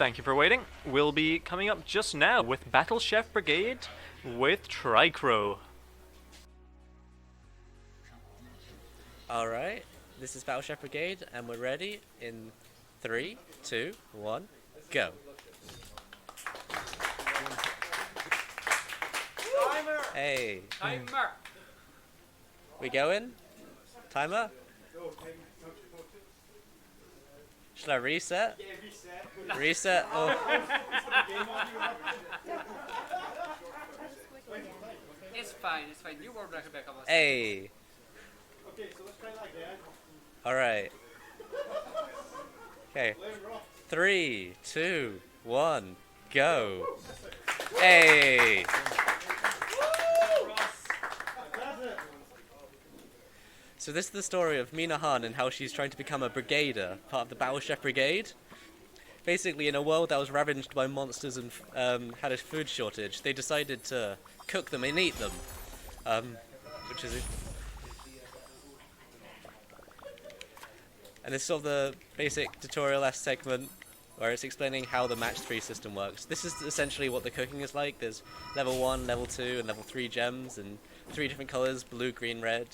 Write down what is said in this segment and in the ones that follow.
Thank you for waiting. We'll be coming up just now with Battle Chef Brigade with Tricr0w. Alright, this is Battle Chef Brigade, and we're ready in 3, 2, 1, go. Timer! Hey. Timer! We going? Timer? Should I reset? Yeah, reset. Reset? Oh. It's fine, it's fine. You were back a couple of Hey. Okay, so let's try that again. Alright. Okay. 3, 2, 1, go. Hey. So this is the story of Mina Han and how she's trying to become a brigader, part of the Battle Chef Brigade. Basically, in a world that was ravaged by monsters and had a food shortage, they decided to cook them and eat them. Which is... And this is sort of the basic tutorial-esque segment where it's explaining how the match 3 system works. This is essentially what the cooking is like. There's level 1, level 2, and level 3 gems, and 3 different colours, blue, green, red.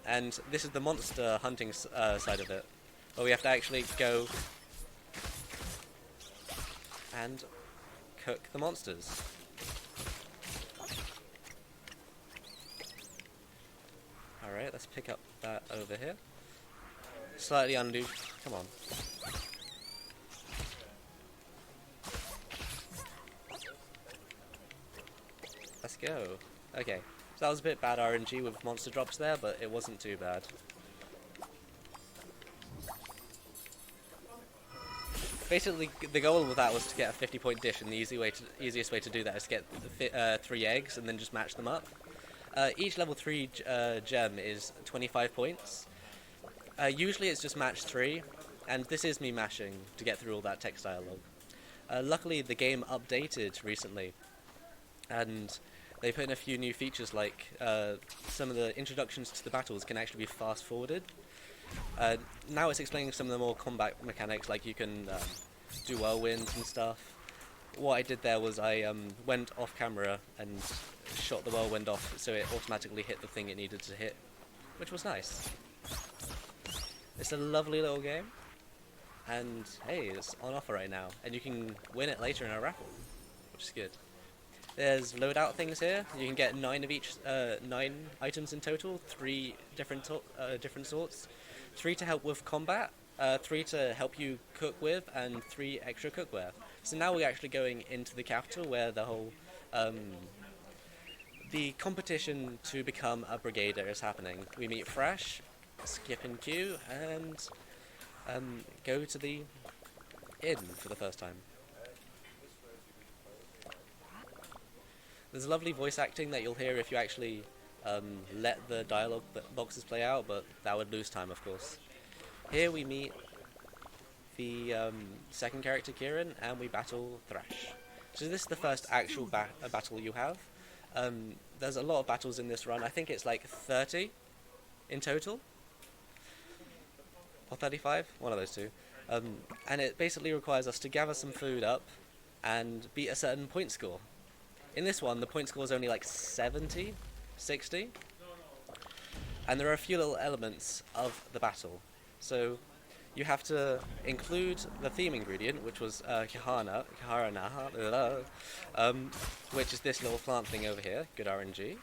And this is the monster hunting side of it, where we have to actually go and cook the monsters. Alright, let's pick up that over here. Slightly undo. Come on. Let's go. Okay. So that was a bit bad RNG with monster drops there, but it wasn't too bad. Basically, the goal with that was to get a 50-point dish, and the easiest way to do that is to get 3 eggs and then just match them up. Each level 3 gem is 25 points. Usually it's just match 3, and this is me mashing to get through all that text dialogue. Luckily, the game updated recently, and they put in a few new features, like some of the introductions to the battles can actually be fast-forwarded. Now it's explaining some of the more combat mechanics, like you can do whirlwinds and stuff. What I did there was I went off camera and shot the whirlwind off so it automatically hit the thing it needed to hit, which was nice. It's a lovely little game, and hey, it's on offer right now, and you can win it later in a raffle, which is good. There's loadout things here. You can get 9 of each, 9 items in total, 3 different sorts, 3 to help with combat, 3 to help you cook with, and 3 extra cookware. So now we're actually going into the capital where the whole, the competition to become a brigader is happening. We meet Fresh, skip and queue, and go to the inn for the first time. There's lovely voice acting that you'll hear if you actually let the dialogue boxes play out, but that would lose time, of course. Here we meet the second character, Kieran, and we battle Thresh. So this is the first actual battle you have. There's a lot of battles in this run. I think it's like 30 in total. Or 35, one of those two. And it basically requires us to gather some food up and beat a certain point score. In this one, the point score is only like 70, 60. And there are a few little elements of the battle. So you have to include the theme ingredient, which was Kaharana, which is this little plant thing over here, good RNG.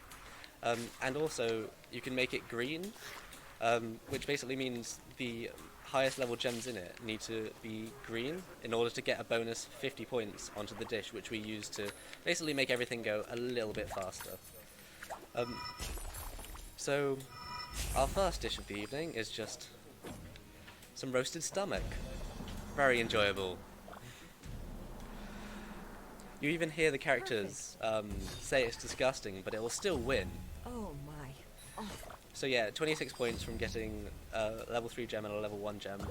And also, you can make it green, which basically means the highest level gems in it need to be green in order to get a bonus 50 points onto the dish, which we use to basically make everything go a little bit faster. So our first dish of the evening is just some roasted stomach. Very enjoyable. You even hear the characters say it's disgusting, but it will still win. Oh my. Oh. So yeah, 26 points from getting a level 3 gem and a level 1 gem,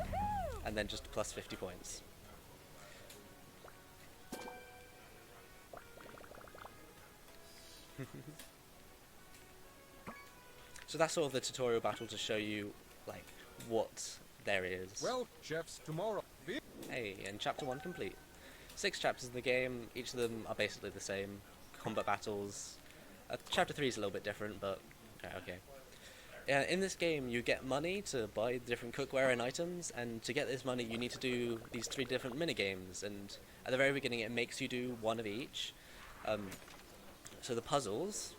and then just plus 50 points. So that's sort of the tutorial battle to show you, like, what there is. Well, chefs, tomorrow. Hey, and chapter 1 complete. 6 chapters in the game, each of them are basically the same. Combat battles. Chapter 3 is a little bit different, but okay. In this game, you get money to buy different cookware and items, and to get this money, you need to do these 3 different minigames. And at the very beginning, it makes you do one of each. So the puzzles,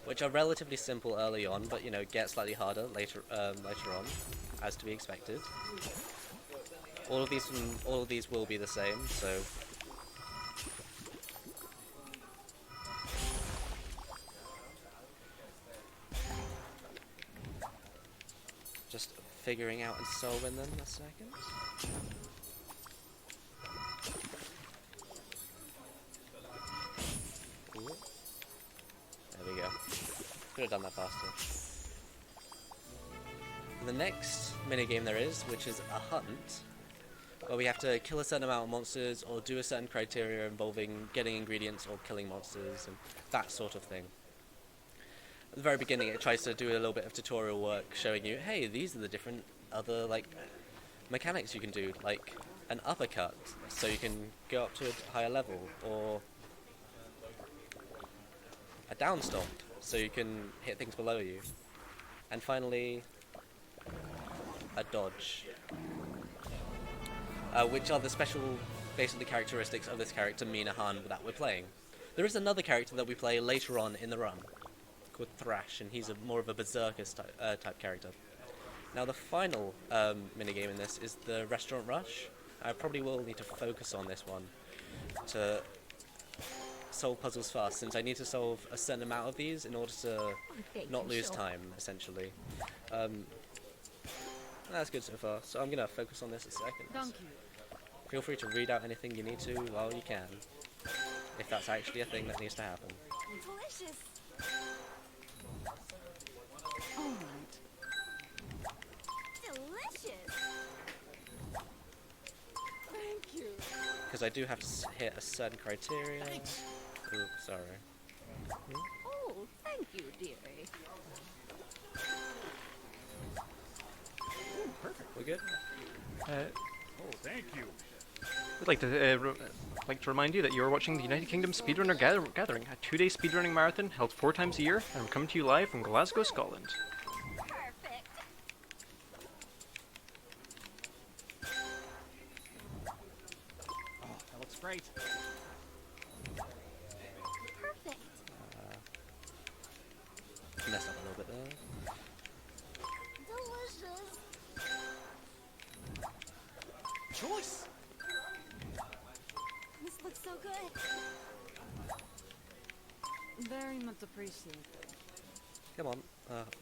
which are relatively simple early on, but get slightly harder later on, as to be expected. All of these will be the same. So. Just figuring out and solving them a second. Cool. There we go. Could have done that faster. The next minigame there is, which is a hunt, where we have to kill a certain amount of monsters or do a certain criteria involving getting ingredients or killing monsters and that sort of thing. At the very beginning, it tries to do a little bit of tutorial work showing you, hey, these are the different other mechanics you can do, like an uppercut, so you can go up to a higher level, or a down stomp, so you can hit things below you, and finally a dodge, which are the special, basically, characteristics of this character Mina Han that we're playing. There is another character that we play later on in the run, called Thrash, and he's more of a berserker type character. Now the final minigame in this is the Restaurant Rush. I probably will need to focus on this one to solve puzzles fast, since I need to solve a certain amount of these in order to not lose time, essentially. That's good so far, so I'm going to focus on this a second. Thank you. Feel free to read out anything you need to while you can, if that's actually a thing that needs to happen. Delicious. All right. Delicious. Thank you. Because I do have to hit a certain criteria. Ooh, sorry. Oh, thank you, dearie. We're good? Thank you. We'd like to remind you that you're watching the United Kingdom Speedrunner Gathering, a 2-day speedrunning marathon held 4 times a year, and we're coming to you live from Glasgow, Scotland. Perfect. Oh, that looks great. Perfect. Messed up a little bit there. Delicious. Choice. This looks so good. Very much appreciated. Come on,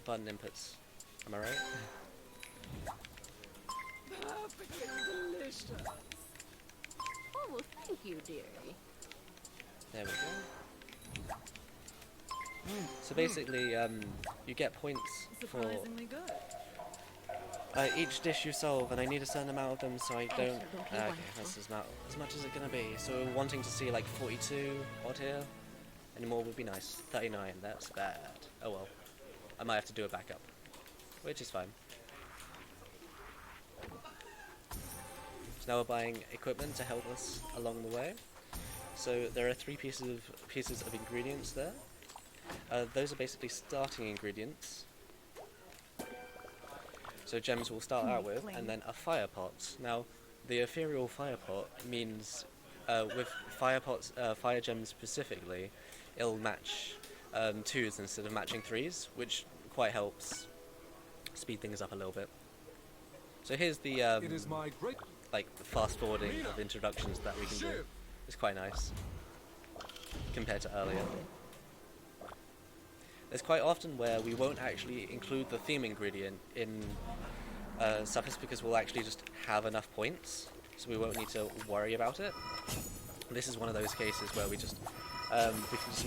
button inputs. Am I right? Perfectly delicious. Oh, well, thank you, dearie. There we go. So basically, you get points for Surprisingly good. each dish you solve, and I need a certain amount of them, so I don't. don't be Okay, wonderful. that's as much as it's gonna be. So we're wanting to see like 42 odd here. Any more would be nice. 39, that's bad. Oh well. I might have to do a backup, which is fine. So now we're buying equipment to help us along the way. So there are 3 pieces of ingredients there. Those are basically starting ingredients. So gems we'll start out with, and then a fire pot. Now, the ethereal fire pot means with fire pots, fire gems specifically, it'll match 2s instead of matching 3s, which quite helps speed things up a little bit. So here's the It is my great fast forwarding of introductions that we can do. It's quite nice compared to earlier. There's quite often where we won't actually include the theme ingredient in Surface because we'll actually just have enough points, so we won't need to worry about it. This is one of those cases where we can just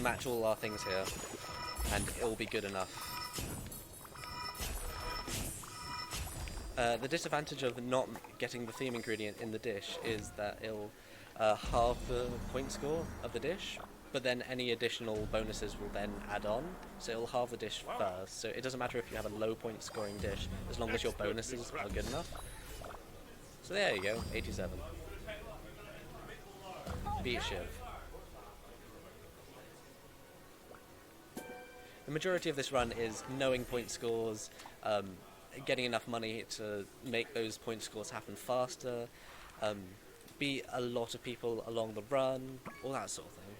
match all our things here, and it'll be good enough. The disadvantage of not getting the theme ingredient in the dish is that it'll halve the point score of the dish, but then any additional bonuses will then add on, so it'll halve the dish first. So it doesn't matter if you have a low point scoring dish, as long as your bonuses are good enough. So there you go, 87. Beat Shiv. The majority of this run is knowing point scores, getting enough money to make those point scores happen faster, beat a lot of people along the run, all that sort of thing.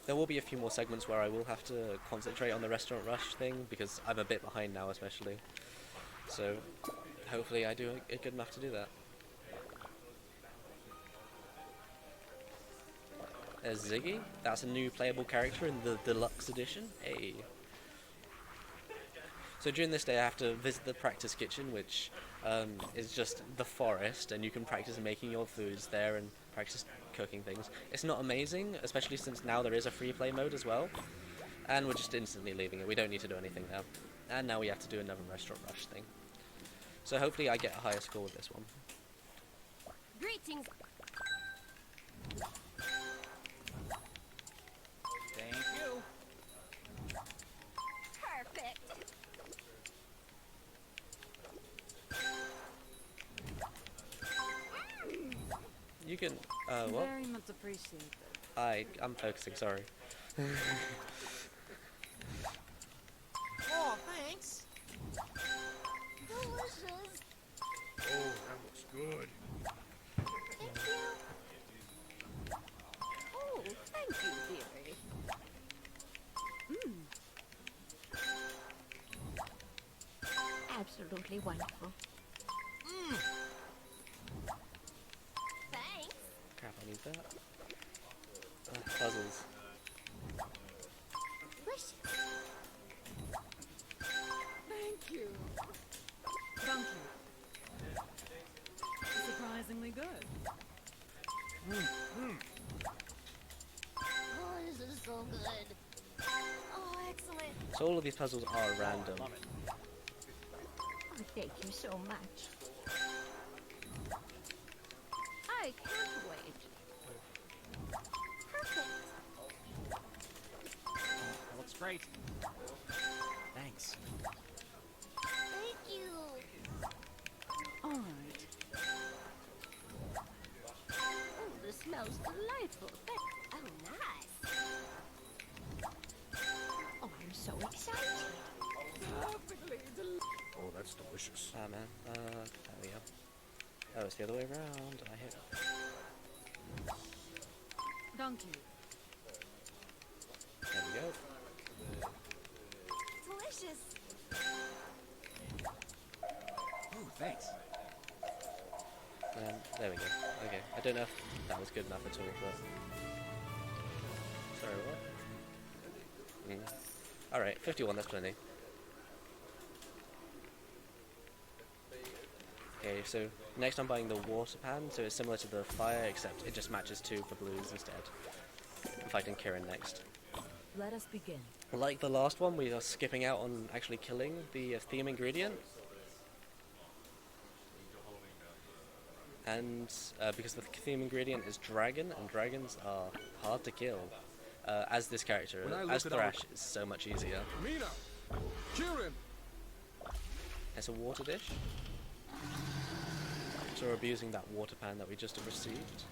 There will be a few more segments where I will have to concentrate on the restaurant rush thing, because I'm a bit behind now especially. So hopefully I do a good enough to do that. There's Ziggy. That's a new playable character in the deluxe edition. Hey. So during this day I have to visit the practice kitchen, which is just the forest, and you can practice making your foods there and practice cooking things. It's not amazing, especially since now there is a free play mode as well, and we're just instantly leaving it. We don't need to do anything now. And now we have to do another restaurant rush thing. So hopefully I get a higher score with this one. Greetings. Thank you. Perfect. You can, what? Very much appreciated. I'm focusing, sorry. Oh, thanks. Delicious. Oh, that looks good. Thank you. Oh, thank you, dearie. Absolutely wonderful. Thanks. Crap, I need that. Puzzles. Delicious. Thank you. Thank you. Surprisingly good. Oh, this is so good. Oh, excellent. So all of these puzzles are random. Love it. Oh, thank you so much. I can't wait. Perfect. That looks great. Thanks. Thank you. All right. Oh, this smells delightful. Oh, nice. Oh, I'm so excited. Perfectly delightful. Oh, that's delicious. Ah man, there we go. Oh, it's the other way around. I hit. Thank you. There we go. Delicious. Oh, thanks. There we go. Okay, I don't know if that was good enough at all, but... Sorry, what? Alright, 51, that's plenty. Okay, so next I'm buying the water pan, so it's similar to the fire, except it just matches 2 for blues instead. I'm fighting Kirin next. Let us begin. Like the last one, we are skipping out on actually killing the theme ingredient. And because the theme ingredient is dragon, and dragons are hard to kill, as this character, When I as look at Thrash, is so much easier. Mina! Kieran! It's a water dish. So we're abusing that water pan that we just received.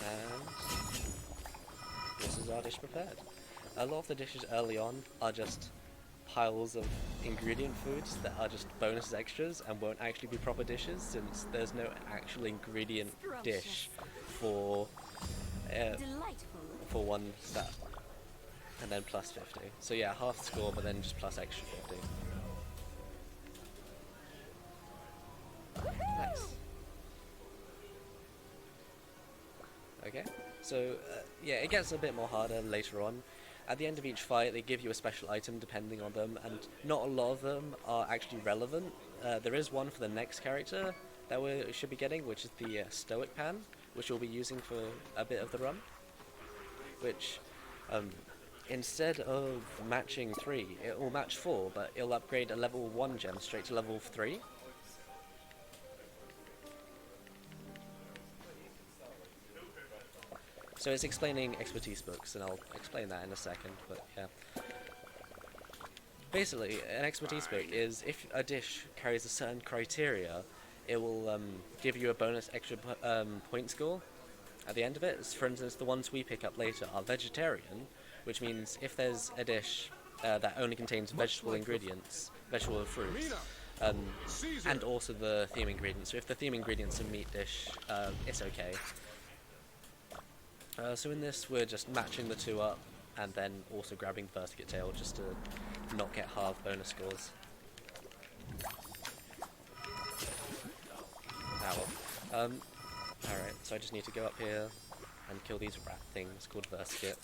And this is our dish prepared. A lot of the dishes early on are just piles of ingredient foods that are just bonus extras and won't actually be proper dishes, since there's no actual ingredient dish for Delightful. one stat. And then plus 50. So yeah, half the score, but then just plus extra 50. Nice. Okay, so yeah, it gets a bit more harder later on. At the end of each fight, they give you a special item depending on them, and not a lot of them are actually relevant. There is one for the next character that we should be getting, which is the Stoic Pan, which we'll be using for a bit of the run. Which, instead of matching 3, it will match 4, but it'll upgrade a level 1 gem straight to level 3. So it's explaining expertise books, and I'll explain that in a second, but yeah. Basically, an expertise book is if a dish carries a certain criteria, it will give you a bonus extra point score at the end of it. For instance, the ones we pick up later are vegetarian, which means if there's a dish that only contains vegetable ingredients, vegetable and fruits, and also the theme ingredients. So if the theme ingredients are meat dish, it's okay. So in this, we're just matching the two up, and then also grabbing the vertical tail just to not get half bonus scores. Alright, so I just need to go up here and kill these rat things called Verskit.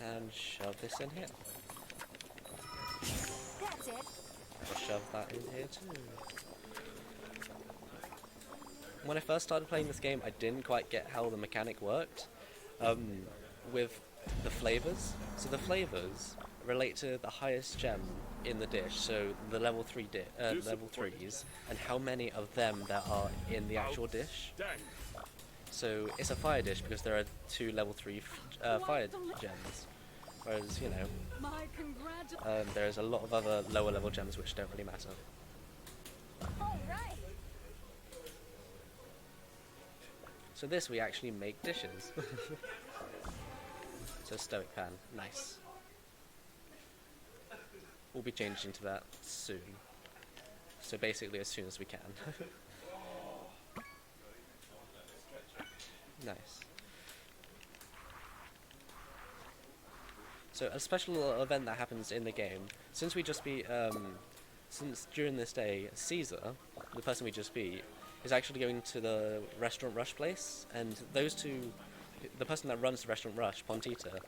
And shove this in here. That's it. I'll shove that in here too. When I first started playing this game, I didn't quite get how the mechanic worked with the flavors. So the flavors relate to the highest gem in the dish, so the level 3s, and how many of them there are in the actual dish. So it's a fire dish because there are 2 level 3 fire gems, whereas, you know, there's a lot of other lower level gems which don't really matter. All right. So this, we actually make dishes. So stoic pan, nice. We'll be changing to that soon. So basically as soon as we can. Nice. So a special event that happens in the game, since we just beat, since during this day, Caesar, the person we just beat, is actually going to the Restaurant Rush place, and those two, the person that runs the Restaurant Rush, Pontita,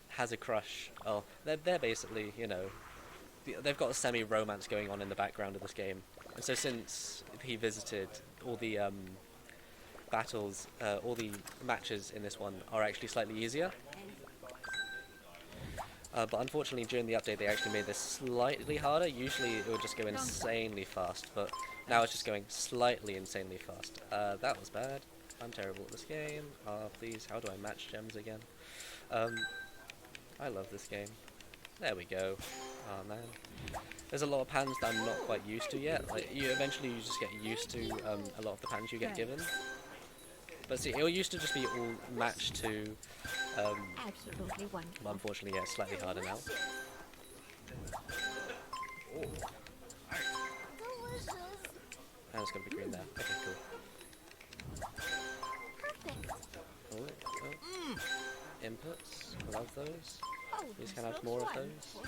has a crush. Oh, they're basically, you know, they've got a semi-romance going on in the background of this game. And so since he visited, all the battles, all the matches in this one are actually slightly easier. But unfortunately during the update they actually made this slightly harder. Usually it would just go insanely fast, but now it's just going slightly insanely fast. That was bad. I'm terrible at this game. Please, how do I match gems again? I love this game. There we go. Oh man. There's a lot of pans that I'm not quite used to yet. Like, you just get used to a lot of the pans you get given. But see, it used to just be all matched to, Absolutely wonderful. well, unfortunately, yeah, it's slightly harder now. Delicious. And it's got to be green there. Okay, cool. Perfect. Oh. Inputs. Love those. Oh, Please this can I have looks more of wonderful.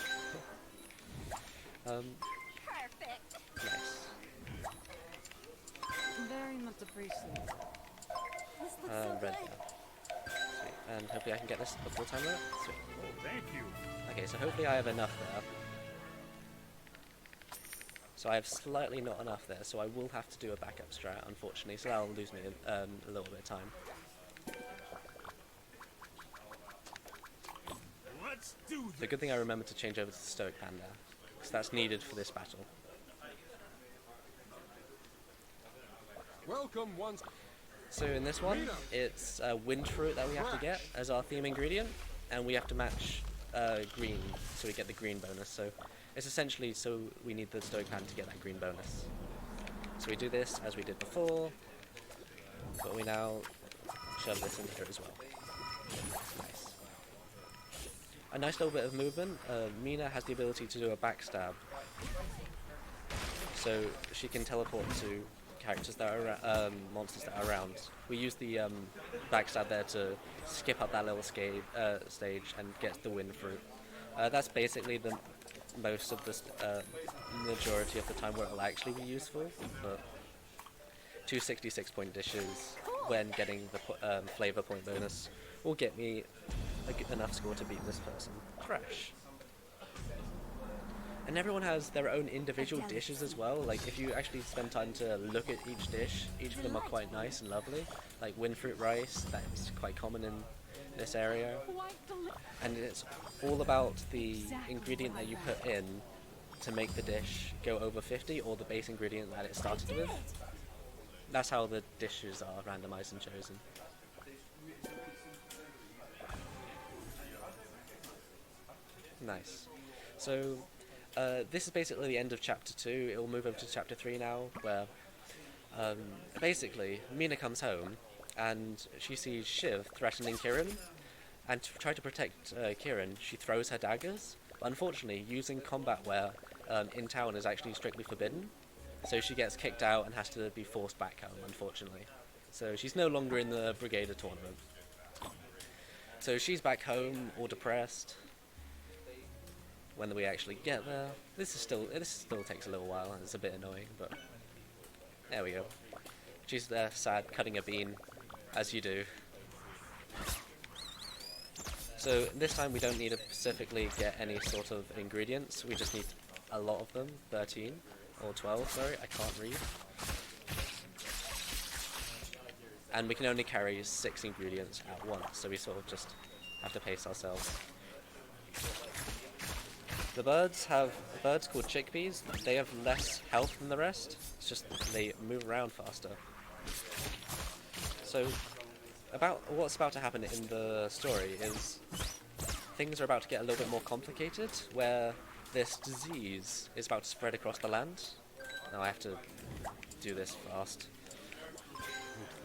those? Perfect. Nice. Very much appreciated. This looks so Red good. now. Sweet. And hopefully I can get this before time limit. Sweet. Oh, thank you. Okay, so hopefully I have enough there. So I have slightly not enough there, so I will have to do a backup strat, unfortunately, so that'll lose me a little bit of time. Let's do The good thing I remembered to change over to the Stoic Pan there, because that's needed for this battle. Welcome once. So in this one, it's wind fruit that we have to get as our theme ingredient, and we have to match green, so we get the green bonus. So it's essentially, so we need the Stoic Pan to get that green bonus. So we do this as we did before, but we now shove this in here as well. Nice. A nice little bit of movement. Mina has the ability to do a backstab, so she can teleport to characters that are monsters that are around. We use the backstab there to skip up that little stage and get the wind fruit. That's basically the most of the majority of the time where it will actually be useful. But 2 66-point dishes when getting the flavor point bonus will get me enough score to beat this person. Fresh. And everyone has their own individual dishes as well. Like, if you actually spend time to look at each dish, each of them are quite nice and lovely. Like windfruit rice, that's quite common in this area. And it's all about the ingredient that you put in to make the dish go over 50, or the base ingredient that it started with. That's how the dishes are randomized and chosen. Nice. So, this is basically the end of chapter 2. It will move over to chapter 3 now, where basically Mina comes home and she sees Shiv threatening Kiran, and to try to protect Kiran, she throws her daggers. But unfortunately, using combat wear in town is actually strictly forbidden, so she gets kicked out and has to be forced back home, unfortunately. So she's no longer in the Brigade tournament. So she's back home, all depressed. When we actually get there, this still takes a little while, and it's a bit annoying, but there we go. She's there, sad, cutting a bean, as you do. So this time we don't need to specifically get any sort of ingredients, we just need a lot of them, 13, or 12, sorry, I can't read. And we can only carry 6 ingredients at once, so we sort of just have to pace ourselves. The birds called chickpeas. They have less health than the rest. It's just they move around faster. So, about what's about to happen in the story is things are about to get a little bit more complicated, where this disease is about to spread across the land. Now I have to do this fast,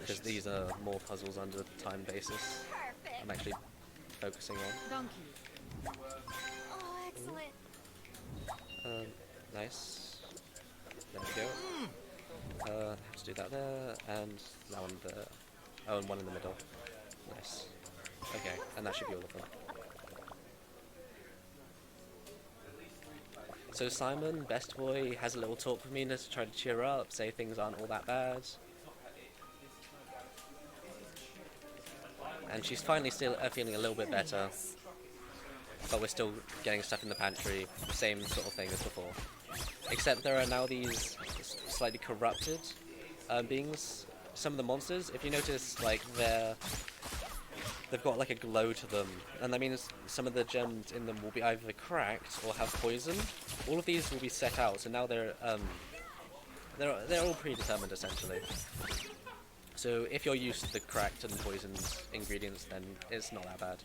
because these are more puzzles under the time basis. I'm actually focusing on. Donkey. Oh, excellent. Nice. There we go. Have to do that there, and that one there. Oh, and one in the middle. Nice. Okay, and that should be all of them. So Simon, best boy, has a little talk with Mina to try to cheer her up, say things aren't all that bad. And she's finally still feeling a little bit better. But we're still getting stuff in the pantry, same sort of thing as before. Except there are now these slightly corrupted beings. Some of the monsters, if you notice, like they've got like a glow to them, and that means some of the gems in them will be either cracked or have poison. All of these will be set out, so now they're all predetermined essentially. So if you're used to the cracked and poisoned ingredients, then it's not that bad.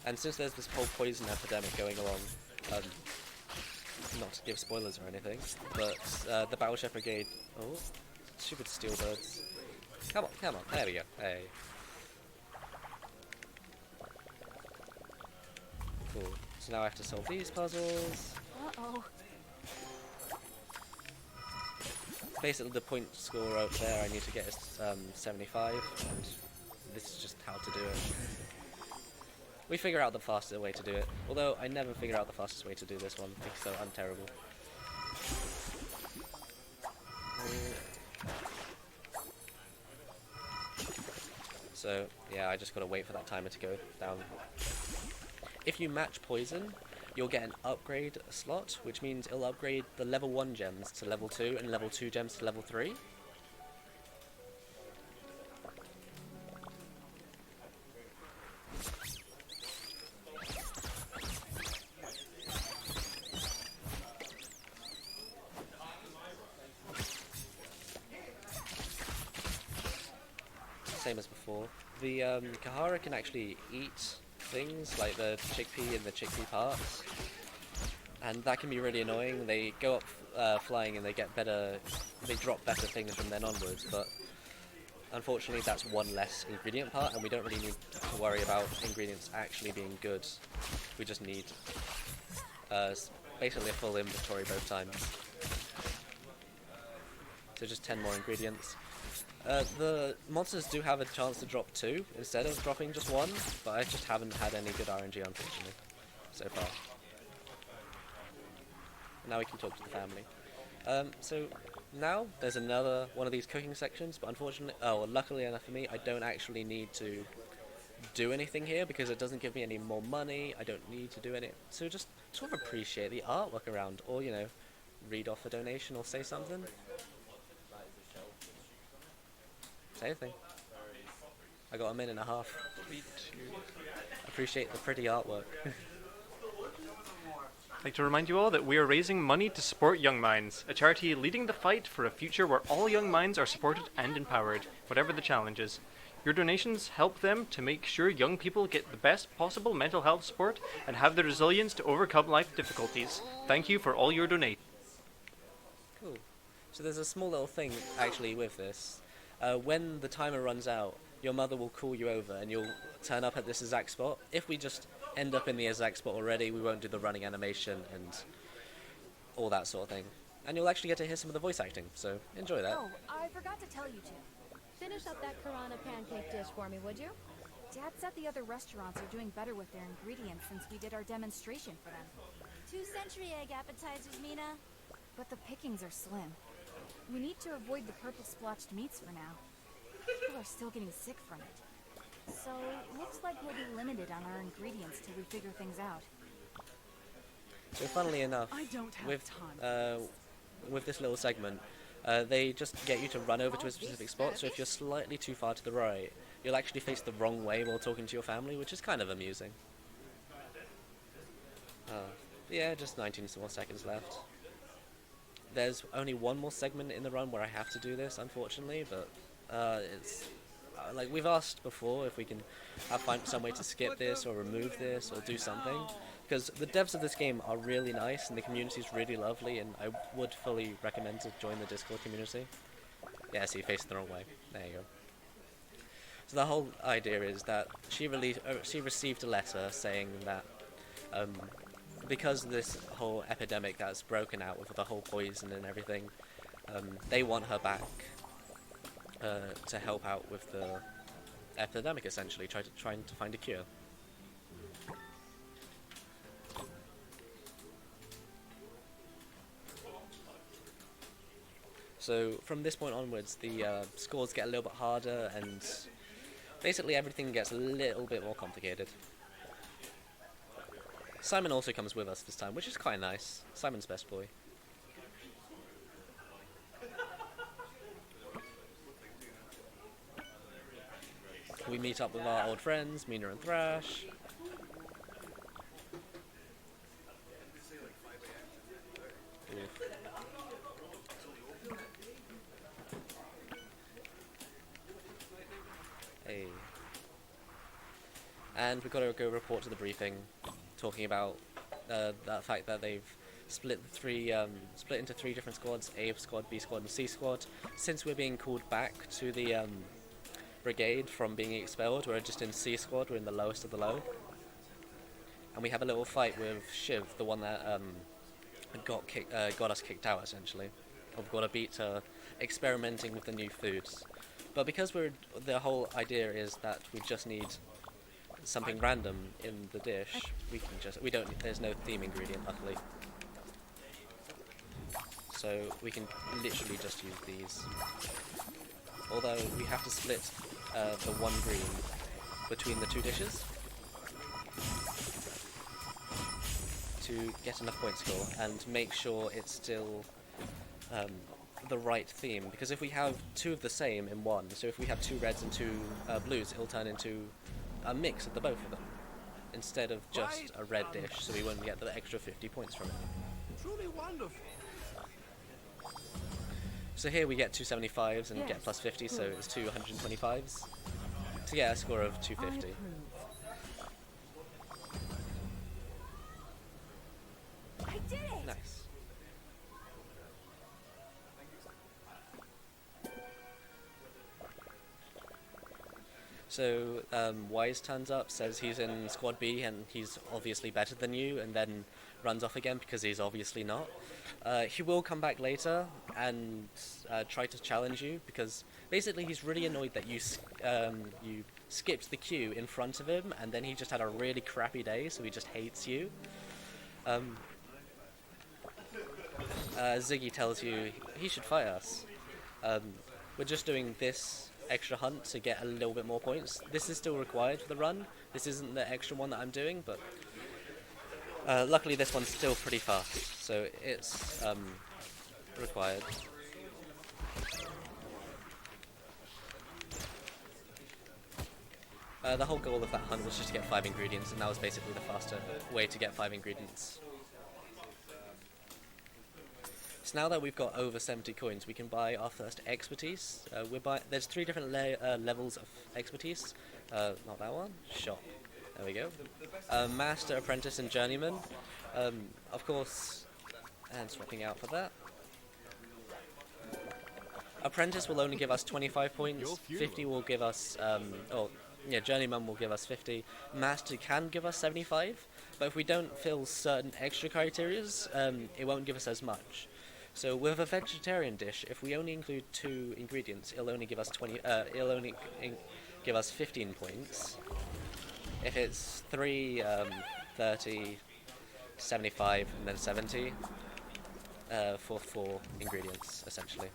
And since there's this whole poison epidemic going along, not to give spoilers or anything, but the Battleship Brigade... Oh, stupid steel birds. Come on, there we go. Hey. Cool. So now I have to solve these puzzles. Uh-oh. Basically the point score out there I need to get is 75, and this is just how to do it. We figure out the fastest way to do it, although I never figure out the fastest way to do this one, so I'm terrible. So yeah, I just gotta wait for that timer to go down. If you match poison, you'll get an upgrade slot, which means it'll upgrade the level 1 gems to level 2 and level 2 gems to level 3. Same as before. The Kahara can actually eat things like the chickpea and the chickpea parts, and that can be really annoying. They go up flying and they get better, they drop better things from then onwards, but unfortunately that's one less ingredient part, and we don't really need to worry about ingredients actually being good. We just need basically a full inventory both times. So just 10 more ingredients. The monsters do have a chance to drop 2 instead of dropping just 1, but I just haven't had any good RNG unfortunately so far. Now we can talk to the family. So now there's another one of these cooking sections, but unfortunately, luckily enough for me, I don't actually need to do anything here because it doesn't give me any more money. I don't need to do any, so just sort of appreciate the artwork around, or you know, read off a donation or say something. Say anything. I got a minute and a half. Me too. Appreciate the pretty artwork. I'd like to remind you all that we are raising money to support Young Minds, a charity leading the fight for a future where all young minds are supported and empowered, whatever the challenges. Your donations help them to make sure young people get the best possible mental health support and have the resilience to overcome life difficulties. Thank you for all your donations. Cool. So there's a small little thing actually with this. When the timer runs out, your mother will call you over and you'll turn up at this exact spot. If we just end up in the exact spot already, we won't do the running animation and all that sort of thing. And you'll actually get to hear some of the voice acting, so enjoy that. Oh, I forgot to tell you two. Finish up that Karana pancake dish for me, would you? Dad said the other restaurants are doing better with their ingredients since we did our demonstration for them. 2 century egg appetizers, Mina. But the pickings are slim. We need to avoid the purple splotched meats for now. People are still getting sick from it. So, looks like we'll be limited on our ingredients till we figure things out. So funnily enough, I don't have with time. with this little segment, they just get you to run over to a specific spot, so if you're slightly too far to the right, you'll actually face the wrong way while talking to your family, which is kind of amusing. Yeah, just 19 more seconds left. There's only one more segment in the run where I have to do this, unfortunately, but it's... like, we've asked before if we can find some way to skip this or remove this or do something, because the devs of this game are really nice and the community is really lovely, and I would fully recommend to join the Discord community. Yeah, so you faced the wrong way. There you go. So the whole idea is that she received a letter saying that because of this whole epidemic that's broken out with the whole poison and everything, they want her back to help out with the epidemic, essentially, trying to find a cure. So from this point onwards, the scores get a little bit harder, and basically everything gets a little bit more complicated. Simon also comes with us this time, which is quite nice. Simon's best boy. We meet up with our old friends, Mina and Thrash. Oof. Hey. And we've got to go report to the briefing, talking about that fact that they've split into 3 different squads: A squad, B squad, and C squad. Since we're being called back to the Brigade from being expelled, we're just in C squad. We're in the lowest of the low, and we have a little fight with Shiv, the one that got us kicked out, essentially. We've got to beat her experimenting with the new foods. But because the whole idea is that we just need something random in the dish, there's no theme ingredient, luckily. So we can literally just use these. Although we have to split the 1 green between the 2 dishes to get enough point score and make sure it's still the right theme, because if we have 2 of the same in one, so if we have 2 reds and 2 blues, it'll turn into a mix of the both of them instead of just a red dish, so we won't get the extra 50 points from it. Truly wonderful. So here we get 275s and get plus 50, so it's 225s to get a score of 250. I did it! Nice. So Wise turns up, says he's in Squad B and he's obviously better than you, and then runs off again because he's obviously not. He will come back later and try to challenge you, because basically he's really annoyed that you skipped the queue in front of him, and then he just had a really crappy day, so he just hates you. Ziggy tells you he should fight us. We're just doing this extra hunt to get a little bit more points. This is still required for the run. This isn't the extra one that I'm doing, but luckily this one's still pretty fast, so it's required. The whole goal of that hunt was just to get 5 ingredients, and that was basically the faster way to get 5 ingredients. now that we've got over 70 coins, we can buy our first expertise. There's 3 different levels of expertise. Not that one. Shop. There we go. Master, Apprentice, and Journeyman. Of course, and swapping out for that. Apprentice will only give us 25 points. 50 will give us. Journeyman will give us 50. Master can give us 75, but if we don't fill certain extra criterias, it won't give us as much. So with a vegetarian dish, if we only include 2 ingredients, it'll only give us 15 points. If it's 3, 30, 75, and then 70 for 4 ingredients, essentially.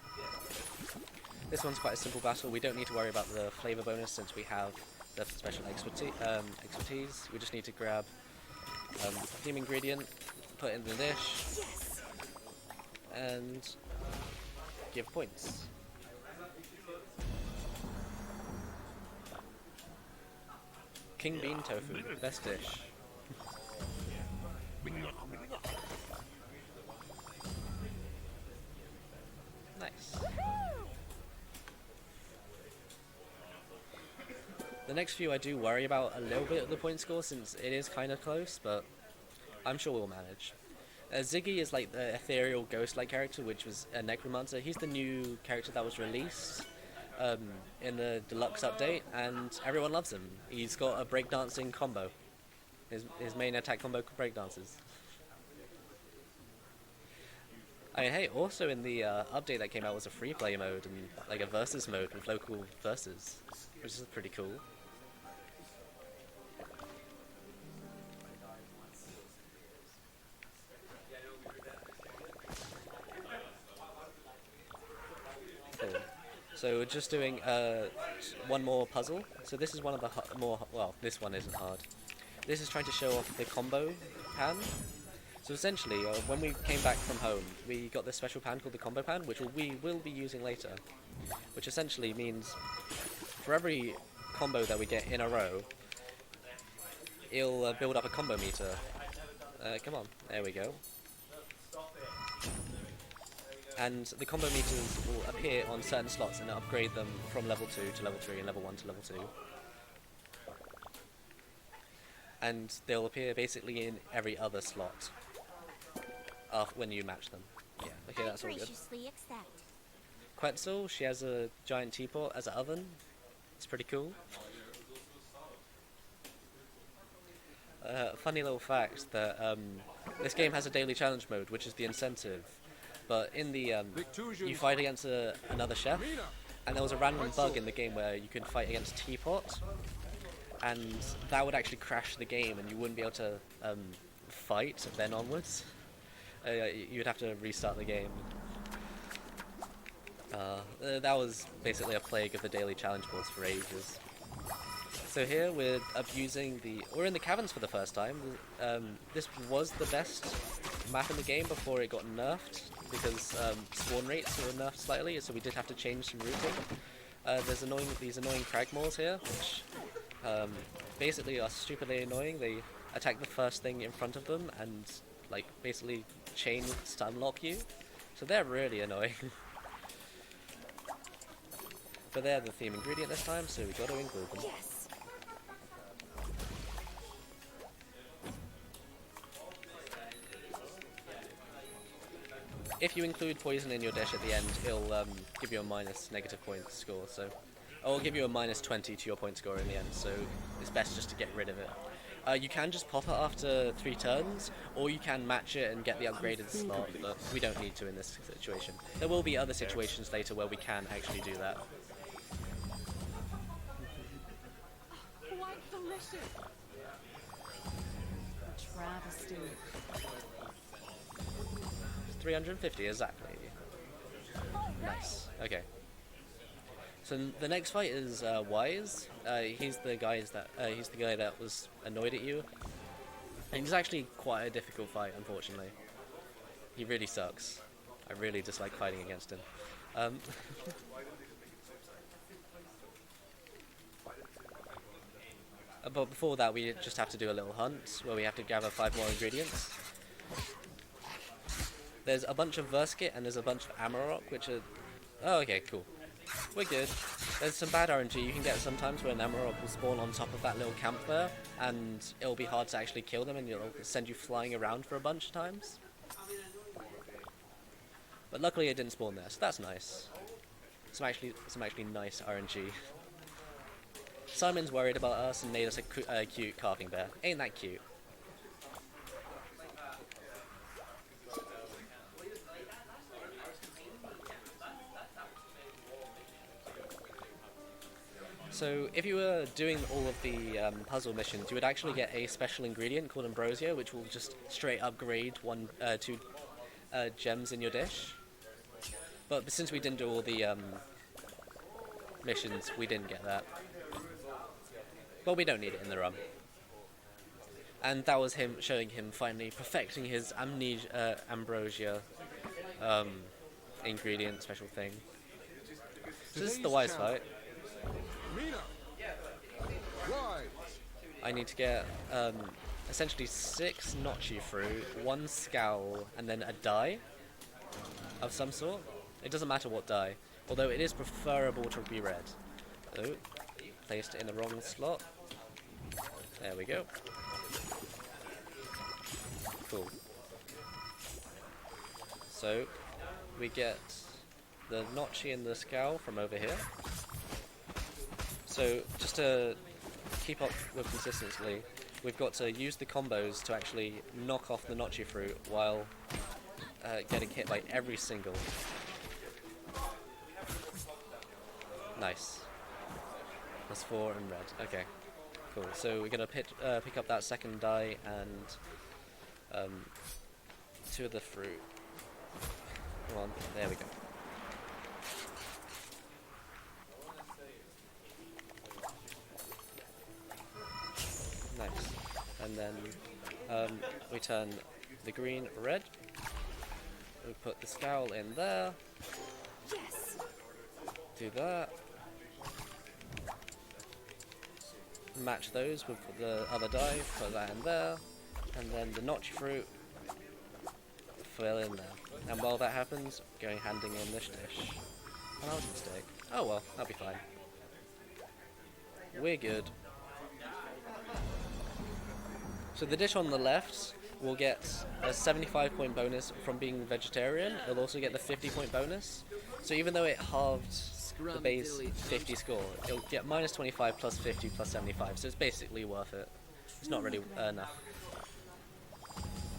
This one's quite a simple battle. We don't need to worry about the flavor bonus since we have the special expertise. We just need to grab theme ingredient, put it in the dish, and give points. King bean tofu, best dish. Nice. The next few I do worry about a little bit of the point score since it is kind of close, but I'm sure we'll manage. Ziggy is like the ethereal ghost-like character, which was a necromancer. He's the new character that was released in the deluxe update, and everyone loves him. He's got a breakdancing combo. His main attack combo breakdances. I mean, hey, also in the update that came out was a free play mode and like a versus mode with local versus, which is pretty cool. Cool. So we're just doing one more puzzle. So this is one of the this one isn't hard. This is trying to show off the combo pan. So essentially, when we came back from home, we got this special pan called the combo pan, which we will be using later. Which essentially means for every combo that we get in a row, it'll build up a combo meter. Come on, there we go. And the combo meters will appear on certain slots and upgrade them from level 2 to level 3 and level 1 to level 2. And they'll appear basically in every other slot when you match them. Yeah, okay, that's all good. Quetzal, she has a giant teapot as an oven. It's pretty cool. Funny little fact that this game has a daily challenge mode, which is the incentive. But in the you fight against another chef, and there was a random bug in the game where you could fight against Teapot, and that would actually crash the game, and you wouldn't be able to fight then onwards. You'd have to restart the game. That was basically a plague of the daily challenge boards for ages. So here we're we're in the caverns for the first time. This was the best map in the game before it got nerfed, because spawn rates were nerfed slightly, so we did have to change some routing. There's these annoying Cragmaws here, which basically are stupidly annoying. They attack the first thing in front of them and like basically chain stun lock you, so they're really annoying. But they're the theme ingredient this time, so we got to include them. Yes. If you include poison in your dish at the end, it'll give you a negative point score, so it'll give you a -20 to your point score in the end, so it's best just to get rid of it. You can just pop it after 3 turns, or you can match it and get the upgraded slot, but we don't need to in this situation. There will be other situations later where we can actually do that. Quite delicious. Travesty. 350 exactly. Nice. Okay. So the next fight is Wise. He's the guy that was annoyed at you. And he's actually quite a difficult fight, unfortunately. He really sucks. I really dislike fighting against him. But before that, we just have to do a little hunt where we have to gather 5 more ingredients. There's a bunch of Verskit and there's a bunch of Amarok, which are... Oh, okay, cool. We're good. There's some bad RNG you can get sometimes where an Amarok will spawn on top of that little camp there, and it'll be hard to actually kill them, and it'll send you flying around for a bunch of times. But luckily it didn't spawn there, so that's nice. Some actually nice RNG. Simon's worried about us and made us a cute carving bear. Ain't that cute? So if you were doing all of the puzzle missions, you would actually get a special ingredient called Ambrosia, which will just straight upgrade two gems in your dish. But since we didn't do all the missions, we didn't get that. But we don't need it in the run. And that was him showing him finally perfecting his Ambrosia ingredient special thing. So this is the wise fight. I need to get essentially 6 notchy fruit, 1 scowl, and then a die of some sort. It doesn't matter what die, although it is preferable to be red. Oh, placed it in the wrong slot. There we go. Cool. So we get the notchy and the scowl from over here. So just to keep up with consistency, we've got to use the combos to actually knock off the notchy fruit while getting hit by every single. Nice. +4 and red. Okay, cool. So we're gonna pick up that second die and 2 of the fruit. Come on, there we go. Nice. And then we turn the green red. We put the scowl in there. Yes. Do that. Match those with the other die. Put that in there. And then the notch fruit. Fill in there. And while that happens, going handing in this dish. Oh, that was a mistake. Oh well, that'll be fine. We're good. So the dish on the left will get a 75-point bonus from being vegetarian. It'll also get the 50-point bonus. So even though it halved the base 50 score, it'll get -25 plus 50 plus 75. So it's basically worth it. It's not really enough.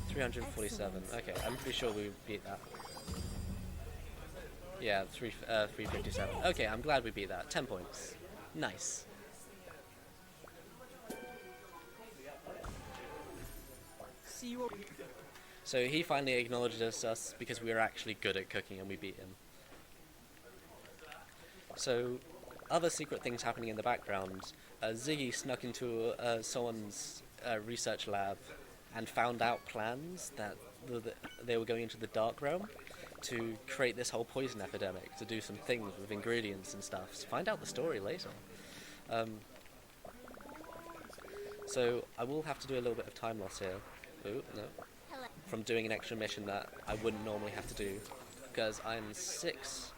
347. Okay, I'm pretty sure we beat that. Yeah, 357. Okay, I'm glad we beat that. 10 points. Nice. So he finally acknowledged us because we were actually good at cooking and we beat him. So, other secret things happening in the background. Ziggy snuck into someone's research lab and found out plans that they were going into the dark realm to create this whole poison epidemic, to do some things with ingredients and stuff. So find out the story later. So I will have to do a little bit of time loss here. Ooh, no. From doing an extra mission that I wouldn't normally have to do, because I'm 6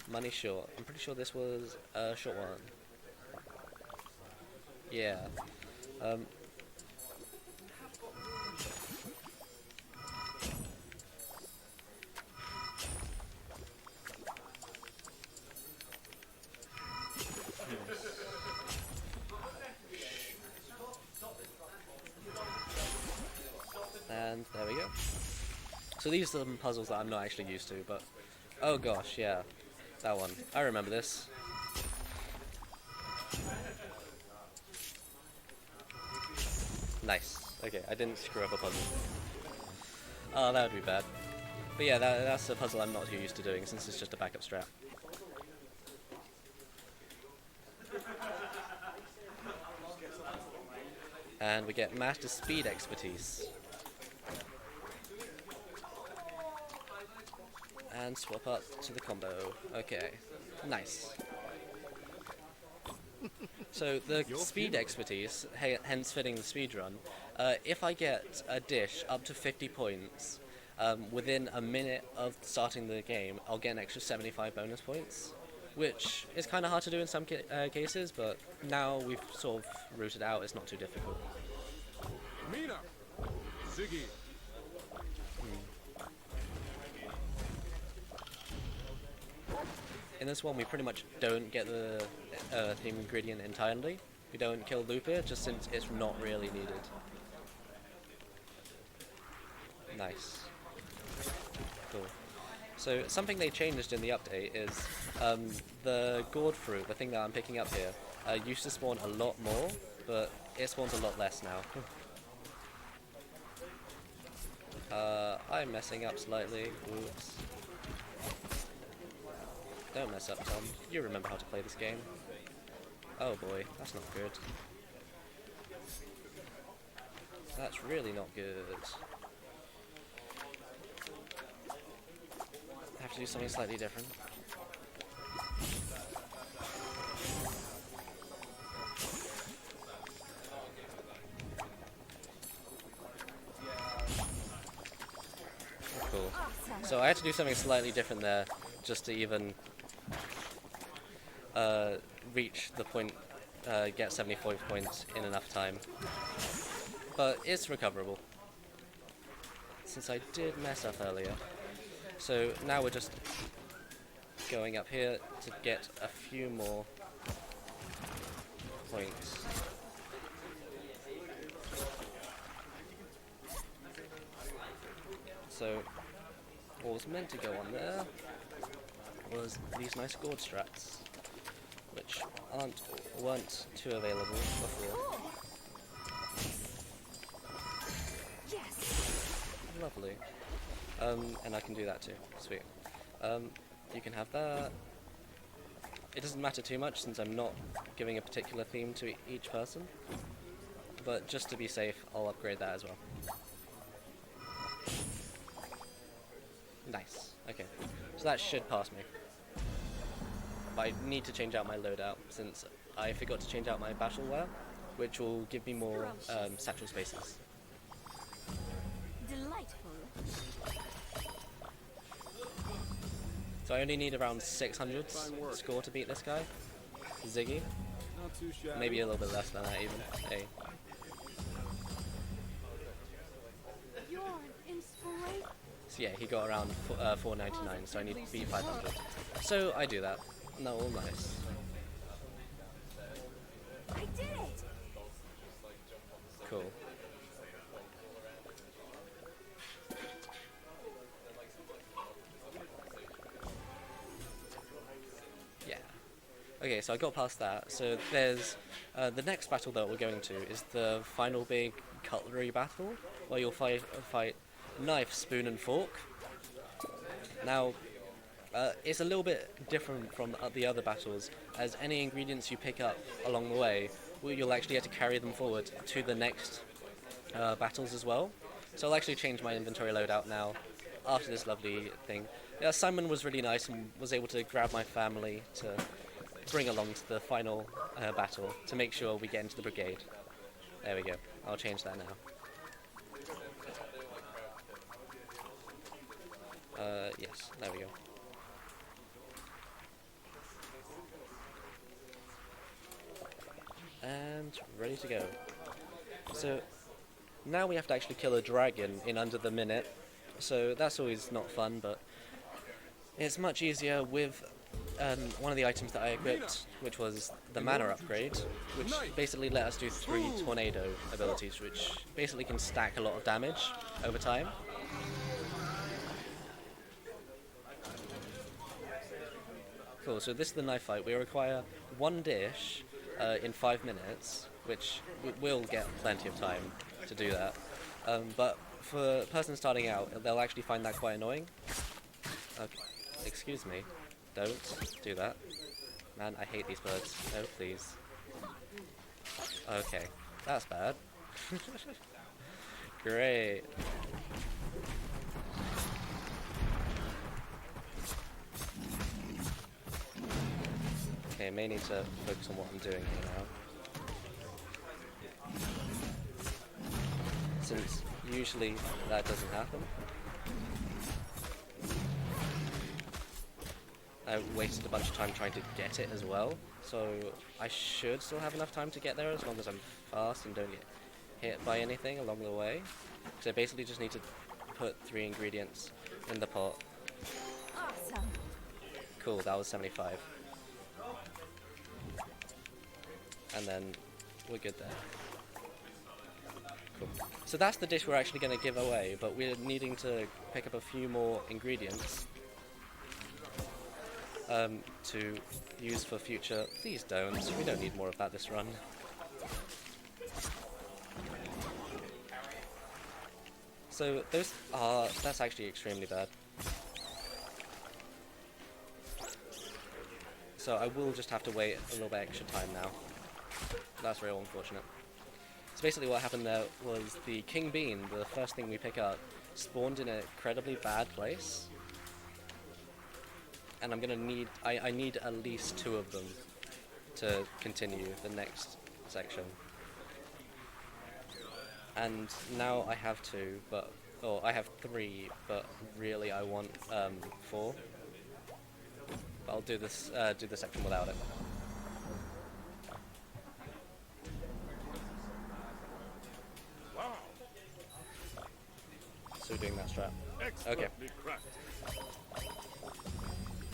money short. I'm pretty sure this was a short one. Yeah. And there we go. So these are some puzzles that I'm not actually used to, but... Oh gosh, yeah. That one. I remember this. Nice. Okay, I didn't screw up a puzzle. Oh, that would be bad. But yeah, that's a puzzle I'm not too used to doing, since it's just a backup strat. And we get Master Speed Expertise. And swap up to the combo. Okay, nice. So the speed expertise, hence fitting the speed run. If I get a dish up to 50 points, within a minute of starting the game, I'll get an extra 75 bonus points, which is kind of hard to do in some cases, but now we've sort of rooted out, it's not too difficult. Mina! Ziggy! In this one, we pretty much don't get the theme ingredient entirely. We don't kill Lupia, just since it's not really needed. Nice. Cool. So something they changed in the update is the gourd fruit, the thing that I'm picking up here, used to spawn a lot more, but it spawns a lot less now. I'm messing up slightly. Oops. Don't mess up, Tom. You remember how to play this game. Oh boy, that's not good. That's really not good. I have to do something slightly different. Cool. So I had to do something slightly different there, just to even reach the point, get 75 points in enough time. But it's recoverable, since I did mess up earlier. So now we're just going up here to get a few more points. So what was meant to go on there was these nice gourd strats, which weren't too available before. Yes. Lovely. And I can do that too. Sweet. You can have that. It doesn't matter too much since I'm not giving a particular theme to each person, but just to be safe, I'll upgrade that as well. Nice. Okay. So that should pass me. But I need to change out my loadout since I forgot to change out my battle wear, which will give me more satchel spaces. Delightful. So I only need around 600 score to beat this guy, Ziggy. Not too shabby. Maybe a little bit less than that even. Hey. You're an inspiration. So yeah, he got around 499, so I need to beat 500. So I do that. No, all nice. I did it. Cool. Yeah. Okay, so I got past that. So there's the next battle that we're going to is the final big cutlery battle, where you'll fight knife, spoon, and fork. Now, it's a little bit different from the other battles, as any ingredients you pick up along the way, you'll actually have to carry them forward to the next battles as well. So I'll actually change my inventory loadout now, after this lovely thing. Yeah, Simon was really nice and was able to grab my family to bring along to the final battle, to make sure we get into the Brigade. There we go, I'll change that now. Yes, there we go. And ready to go. So now we have to actually kill a dragon in under the minute, so that's always not fun, but it's much easier with one of the items that I equipped, which was the mana upgrade, which basically let us do 3 tornado abilities, which basically can stack a lot of damage over time. Cool, so this is the knife fight. We require 1 dish in 5 minutes, which will get plenty of time to do that. But for a person starting out, they'll actually find that quite annoying. Okay. Excuse me. Don't do that. Man, I hate these birds. No, please. Okay, that's bad. Great. Okay, I may need to focus on what I'm doing here now, since usually that doesn't happen. I wasted a bunch of time trying to get it as well, so I should still have enough time to get there as long as I'm fast and don't get hit by anything along the way. So I basically just need to put 3 ingredients in the pot. Awesome. Cool, that was 75. And then we're good there. Cool. So that's the dish we're actually going to give away, but we're needing to pick up a few more ingredients to use for future. Please don't. We don't need more of that this run. So that's actually extremely bad. So I will just have to wait a little bit extra time now. That's real unfortunate. So basically what happened there was the king bean, the first thing we pick up, spawned in an incredibly bad place. And I'm gonna need, I need at least 2 of them to continue the next section. And now I have 2, but, or I have 3, but really I want 4. But I'll do this section without it. Wow. So doing that strat. Expertly Okay. cracked.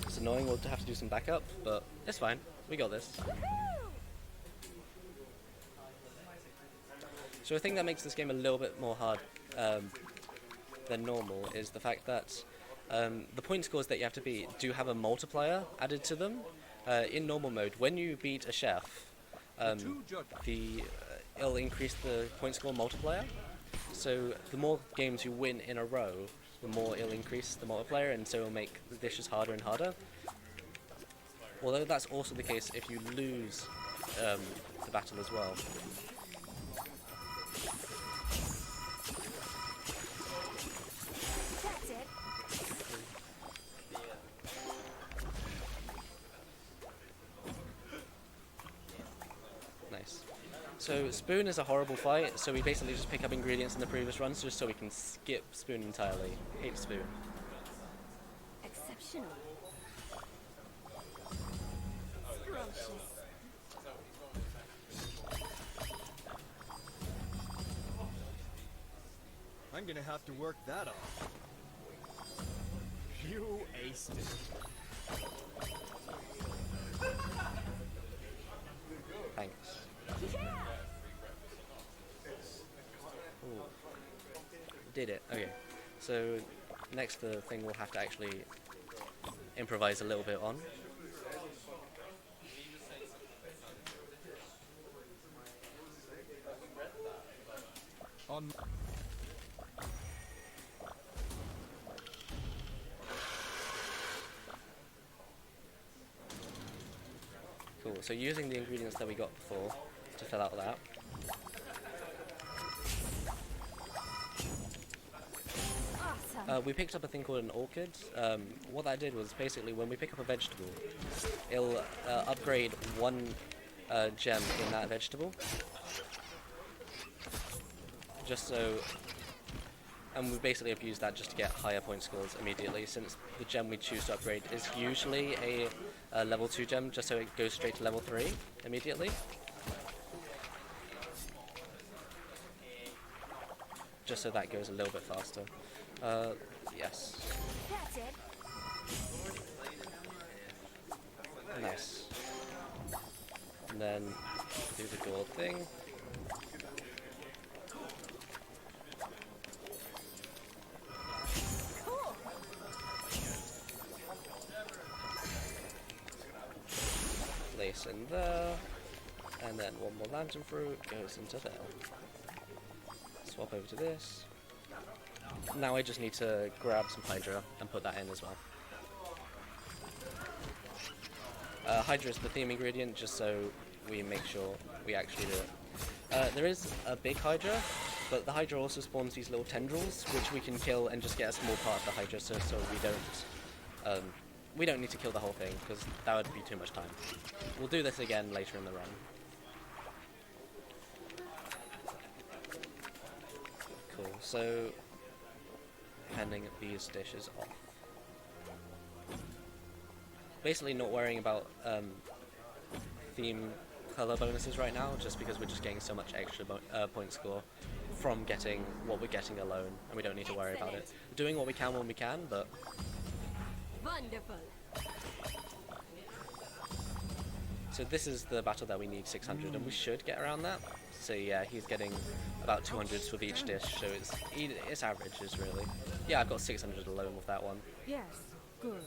It's annoying, we'll have to do some backup, but it's fine. We got this. So I think that makes this game a little bit more hard than normal is the fact that the point scores that you have to beat do have a multiplier added to them. In normal mode, when you beat a chef, it'll increase the point score multiplier. So the more games you win in a row, the more it'll increase the multiplier, and so it'll make the dishes harder and harder. Although that's also the case if you lose the battle as well. That's it. Nice. So spoon is a horrible fight, so we basically just pick up ingredients in the previous runs just so we can skip spoon entirely. Hate spoon. Exceptional. Scrumptious. I'm gonna have to work that off. You aced it. Thanks. Ooh. Did it. Okay. So next the thing we'll have to actually improvise a little bit on. On Cool. So using the ingredients that we got before to fill out that. Awesome. We picked up a thing called an orchid. What that did was basically when we pick up a vegetable, it'll upgrade 1 gem in that vegetable. Just so, and we basically have used that just to get higher point scores immediately, since the gem we choose to upgrade is usually a level 2 gem, just so it goes straight to level 3 immediately. Just so that goes a little bit faster. Yes. That's it. Nice. And then do the gold thing. Cool. Place in there. And then 1 more lantern fruit goes into there. Swap over to this. Now I just need to grab some Hydra and put that in as well. Hydra is the theme ingredient, just so we make sure we actually do it. There is a big Hydra, but the Hydra also spawns these little tendrils, which we can kill and just get a small part of the Hydra, so we don't need to kill the whole thing, because that would be too much time. We'll do this again later in the run. Cool, so handing these dishes off. Basically not worrying about theme color bonuses right now, just because we're just getting so much extra point score from getting what we're getting alone, and we don't need to worry about it. We're doing what we can when we can, but... Wonderful. So this is the battle that we need 600, and we should get around that. So yeah, he's getting about 200s with each dish, so it's averages really. Yeah, I've got 600 alone with that one. Yes, good.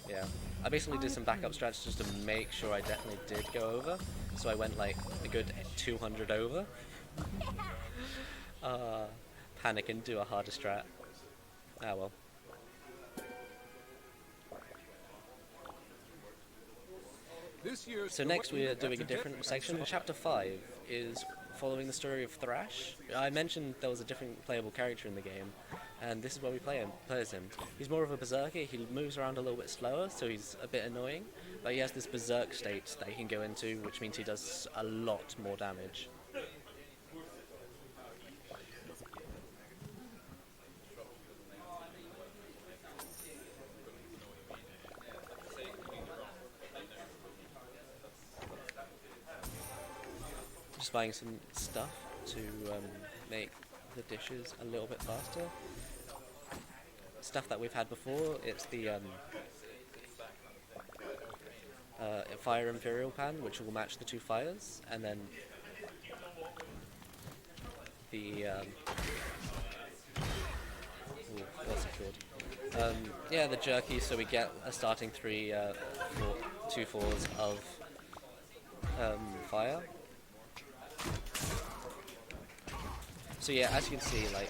Yeah, I basically did some backup strats just to make sure I definitely did go over. So I went like a good 200 over. Panic and do a harder strat. Ah well. So next we are doing a different section. Chapter 5 is following the story of Thrash. I mentioned there was a different playable character in the game, and this is where we play as him. He's more of a berserker. He moves around a little bit slower, so he's a bit annoying, but he has this berserk state that he can go into, which means he does a lot more damage. Just buying some stuff to make the dishes a little bit faster. Stuff that we've had before, it's the Fire Imperial Pan, which will match the two fires, and then the what's it called? Yeah, the jerky, so we get a starting 2 fours of fire. So yeah, as you can see, like,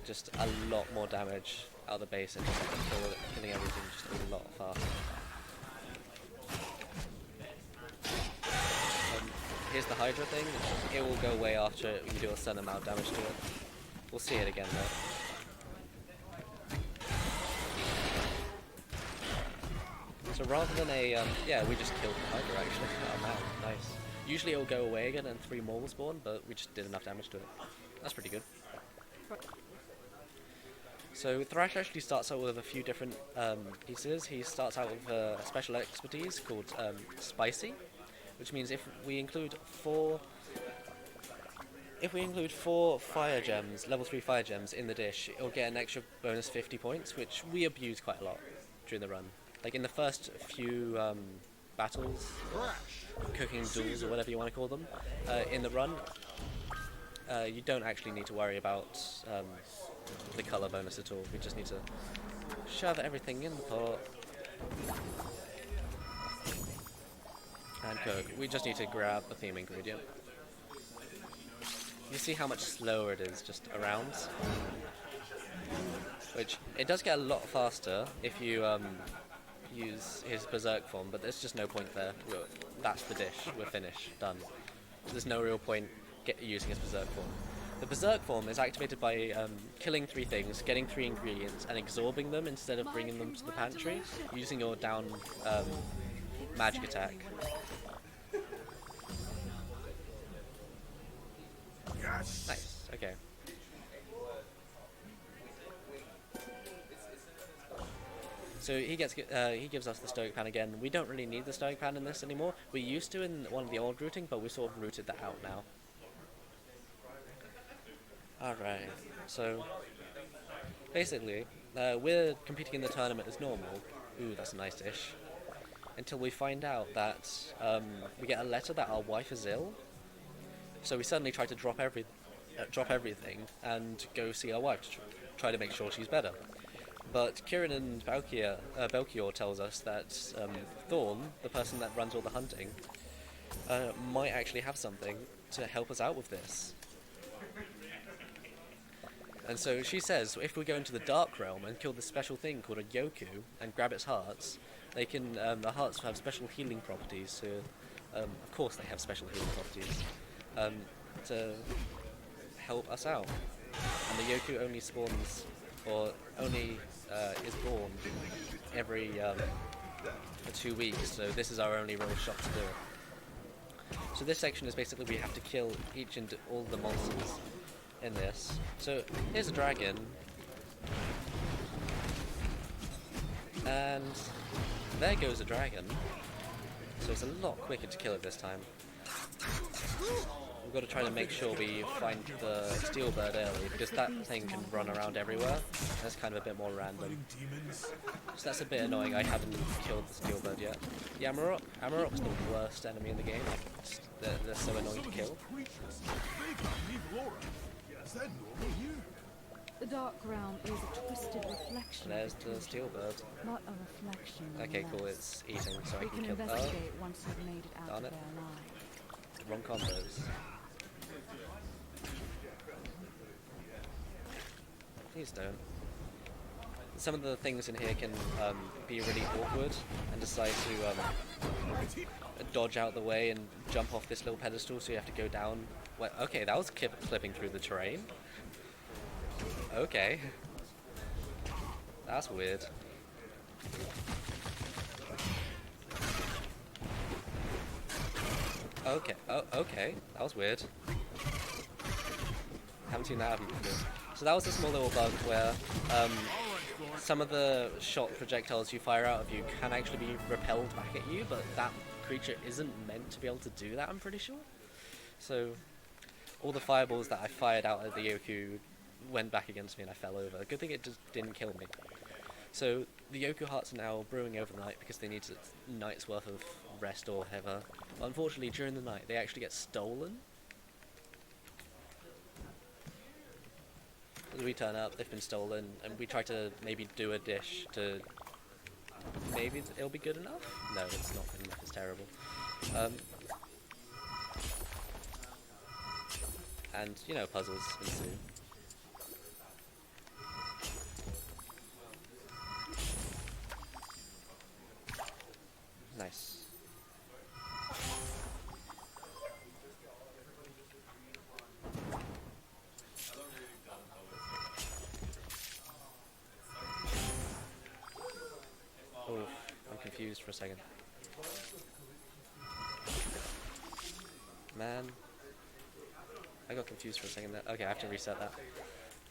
just a lot more damage out of the base and just killing everything just a lot faster. Here's the Hydra thing. It will go away after you do a certain amount of damage to it. We'll see it again though. So rather than a, yeah, we just killed the Hydra actually. Oh man, nice. Usually it will go away again and 3 more will spawn, but we just did enough damage to it. That's pretty good. So Thrash actually starts out with a few different pieces. He starts out with a special expertise called Spicy, which means if we include 4 fire gems, level 3 fire gems in the dish, it'll get an extra bonus 50 points, which we abuse quite a lot during the run. Like in the first few battles, cooking duels or whatever you want to call them, in the run, you don't actually need to worry about the colour bonus at all. We just need to shove everything in the pot and cook. We just need to grab a theme ingredient. You see how much slower it is just around? Which, it does get a lot faster if you use his berserk form, but there's just no point there. That's the dish, we're finished, done. So there's no real point using his berserk form. The berserk form is activated by killing 3 things, getting 3 ingredients, and absorbing them instead of bringing them to the pantry, using your down magic attack. Nice, okay. So he gives us the Stoic Pan again. We don't really need the Stoic Pan in this anymore. We used to in one of the old routing, but we sort of routed that out now. Alright, so basically, we're competing in the tournament as normal. Ooh, that's a nice dish. Until we find out that we get a letter that our wife is ill. So we suddenly try to drop everything and go see our wife to try to make sure she's better. But Kieran and Belkior tells us that Thorn, the person that runs all the hunting, might actually have something to help us out with this. And so she says, if we go into the Dark Realm and kill this special thing called a Yoku and grab its hearts, they can, the hearts have special healing properties. So, of course they have special healing properties to help us out. And the Yoku only spawns, or only is born every 2 weeks. So this is our only real shot to do it. So this section is basically we have to kill each and all the monsters in this. So here's a dragon, and there goes a dragon. So it's a lot quicker to kill it this time. We've got to try to make sure we find the steel bird early, because that thing can run around everywhere. That's kind of a bit more random. So that's a bit annoying. I haven't killed the steel bird yet. The Amarok. Amarok's the worst enemy in the game. Like, they're so annoying to kill. The dark realm is a twisted reflection. There's the steel bird. Not a reflection. Okay, cool. nonetheless. It's eating, so I We can can kill. investigate once you've made it out darn of it. their line. Wrong combos. Please don't. Some of the things in here can be really awkward and decide to dodge out the way and jump off this little pedestal, so you have to go down. Well, okay, that was clipping through the terrain. Okay. That's weird. Okay, oh, okay. That was weird. Haven't seen that happen before. So that was a small little bug where some of the shot projectiles you fire out of you can actually be repelled back at you, but that creature isn't meant to be able to do that, I'm pretty sure. So all the fireballs that I fired out at the Yoku went back against me and I fell over. Good thing it just didn't kill me. So the Yoku hearts are now brewing overnight because they need a night's worth of rest or whatever. But unfortunately, during the night, they actually get stolen. As we turn up, they've been stolen, and we try to maybe do a dish to... Maybe it'll be good enough? No, it's not good enough, it's terrible. And, you know, puzzles ensue. Nice. Oh, I'm confused for a second. Man. I got confused for a second there. Okay, I have to reset that.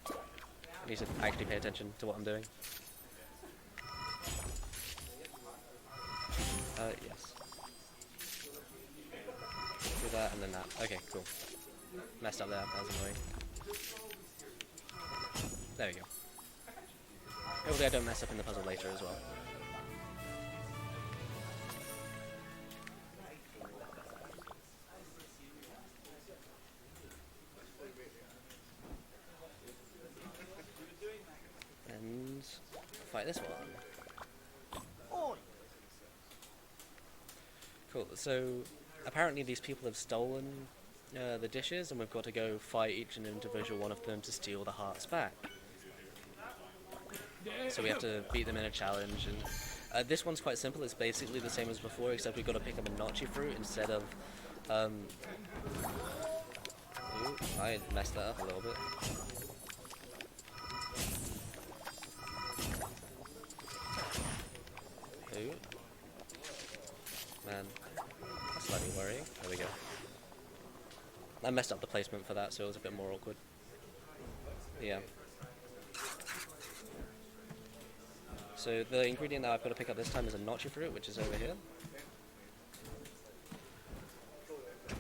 I need to actually pay attention to what I'm doing. Yes. Do that and then that. Okay, cool. Messed up there, that was annoying. There we go. Hopefully I don't mess up in the puzzle later as well. And fight this one. Cool, so apparently these people have stolen the dishes, and we've got to go fight each and individual one of them to steal the hearts back. So we have to beat them in a challenge, and this one's quite simple. It's basically the same as before, except we've got to pick up a notchy fruit instead of... Ooh, I messed that up a little bit. Ooh. Man, that's slightly worrying. There we go. I messed up the placement for that, so it was a bit more awkward. Yeah. So the ingredient that I've got to pick up this time is a notchy fruit, which is over here.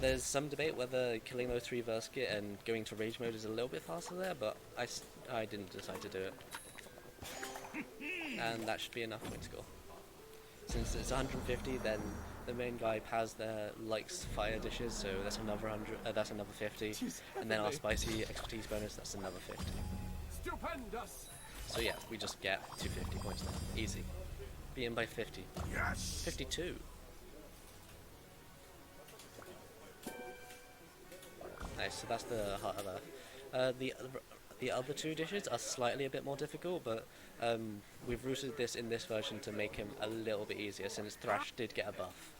There's some debate whether killing those 3 Verskit and going to rage mode is a little bit faster there, but I didn't decide to do it. And that should be enough point score. Since it's 150, then the main guy Paz there likes fire dishes, so that's another 100. That's another 50, and then our spicy expertise bonus, that's another 50. Stupendous! So yeah, we just get 250 points there. Easy. Beaten by 50. Yes! 52. Nice, so that's the heart of that. The other 2 dishes are slightly a bit more difficult, but we've routed this in this version to make him a little bit easier, since Thrash did get a buff.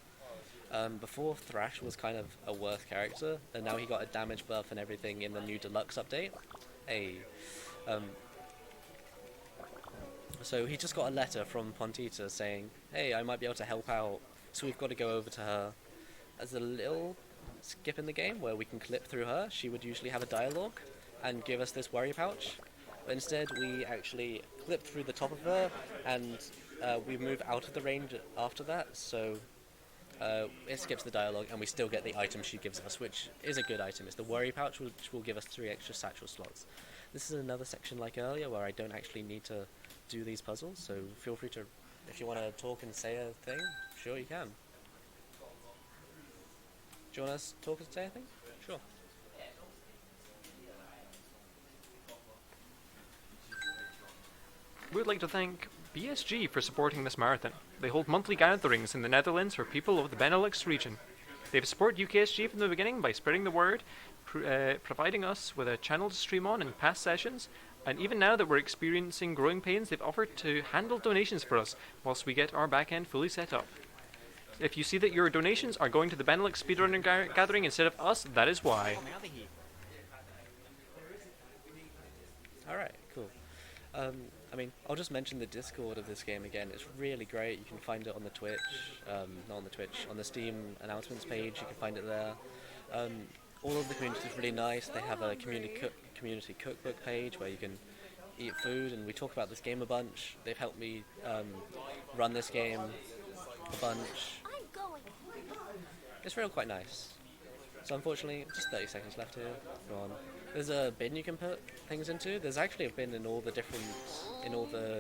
Before, Thrash was kind of a worse character, and now he got a damage buff and everything in the new deluxe update. Hey. So he just got a letter from Pontita saying, hey, I might be able to help out, so we've got to go over to her. As a little skip in the game where we can clip through her, she would usually have a dialogue, and give us this worry pouch. But instead, we actually clip through the top of her, and we move out of the range after that, so it skips the dialogue, and we still get the item she gives us, which is a good item. It's the worry pouch, which will give us 3 extra satchel slots. This is another section like earlier where I don't actually need to do these puzzles, so feel free to, if you want to talk and say a thing, sure you can. Do you want us to talk and say anything? Sure. We would like to thank BSG for supporting this marathon. They hold monthly gatherings in the Netherlands for people of the Benelux region. They've supported UKSG from the beginning by spreading the word, providing us with a channel to stream on in past sessions, and even now that we're experiencing growing pains, they've offered to handle donations for us whilst we get our back end fully set up. If you see that your donations are going to the Benelux Speedrunner Gathering instead of us, that is why. Alright, cool. I mean, I'll just mention the Discord of this game again. It's really great. You can find it on the Twitch, not on the Twitch, on the Steam announcements page. You can find it there. All of the community is really nice. They have a community cookbook page where you can eat food, and we talk about this game a bunch. They've helped me run this game a bunch. It's real quite nice. So unfortunately, just 30 seconds left here. Go on. There's a bin you can put things into. There's actually a bin in all the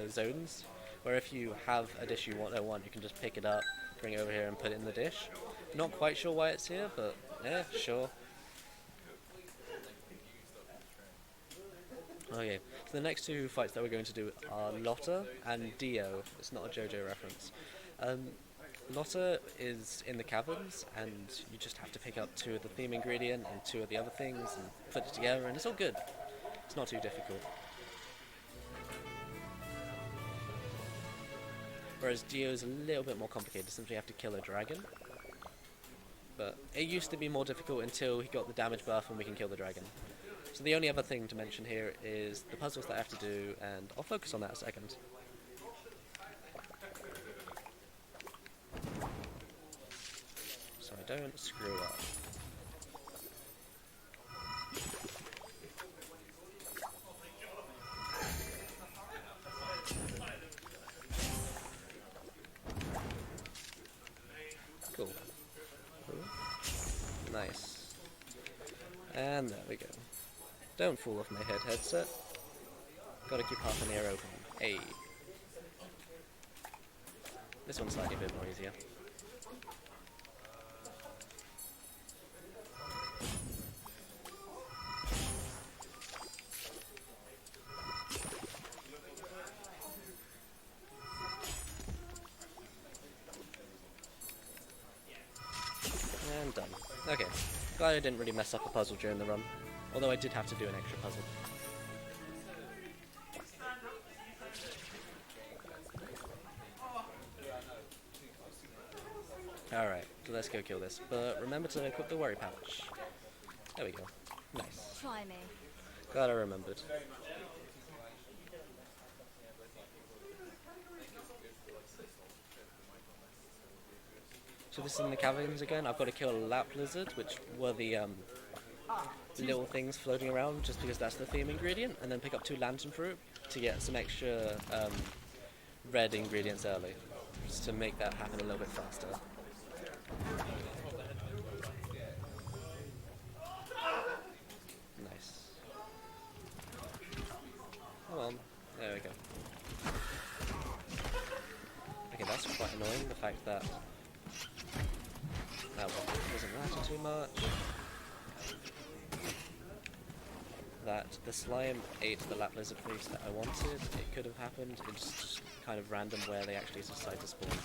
zones, where if you have a dish you don't want, you can just pick it up, bring it over here and put it in the dish. Not quite sure why it's here, but yeah, sure. Okay, so the next 2 fights that we're going to do are Lotta and Dio. It's not a JoJo reference. Lotta is in the caverns, and you just have to pick up 2 of the theme ingredient and 2 of the other things and put it together, and it's all good. It's not too difficult. Whereas Dio is a little bit more complicated. You simply have to kill a dragon. But it used to be more difficult until he got the damage buff and we can kill the dragon. So the only other thing to mention here is the puzzles that I have to do, and I'll focus on that a second. So I don't screw up. Cool. Nice. And there we go. Don't fall off my headset. Gotta keep half an ear open. Hey. This one's slightly a bit more easier. And done. Okay. Glad I didn't really mess up a puzzle during the run. Although I did have to do an extra puzzle. Alright, so let's go kill this. But remember to equip the worry pouch. There we go. Nice. Try me. Glad I remembered. So this is in the caverns again. I've got to kill a lap lizard, which were the little things floating around, just because that's the theme ingredient, and then pick up 2 lantern fruit to get some extra red ingredients early, just to make that happen a little bit faster. Nice. Come on. There we go. Okay, that's quite annoying, the fact that that one doesn't matter too much. That the slime ate the lap lizard face that I wanted. It could have happened. It's just kind of random where they actually decide to spawn.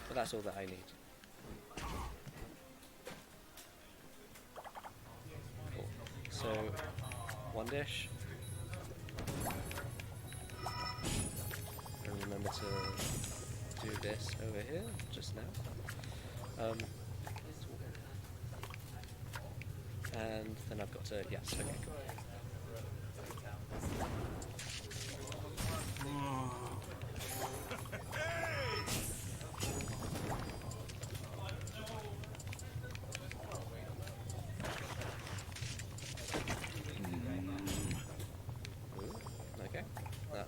But that's all that I need. Cool. So, 1 dish. And remember to do this over here, just now. And then I've got to, yes, okay, cool.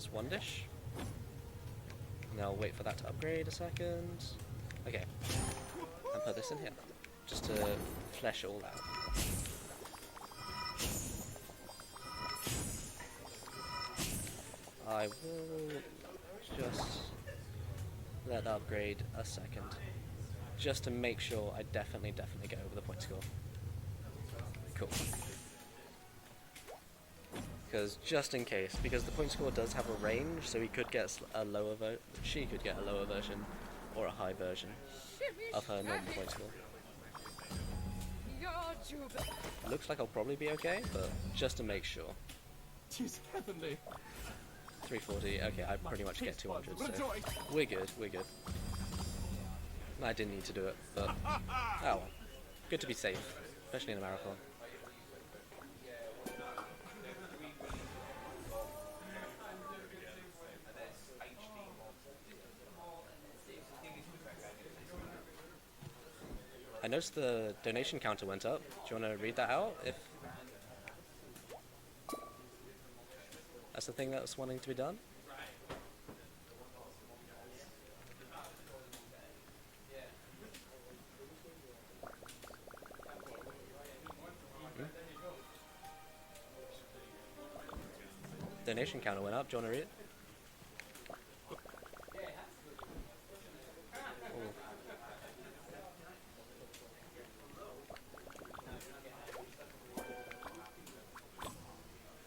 that's one dish. Now I'll wait for that to upgrade a second. Okay. And put this in here. Just to flesh it all out. I will just let that upgrade a second. Just to make sure I definitely get over the point score. Cool. Because just in case, because the point score does have a range, so he could get a lower she could get a lower version or a high version of her normal point score. Looks like I'll probably be okay, but just to make sure. 'Tis heavenly. 340, okay, I pretty much get 200, so we're good. I didn't need to do it, but oh well. Good to be safe, especially in a marathon. I noticed the donation counter went up. Do you want to read that out? If that's the thing that's wanting to be done? Donation counter went up. Do you want to read it?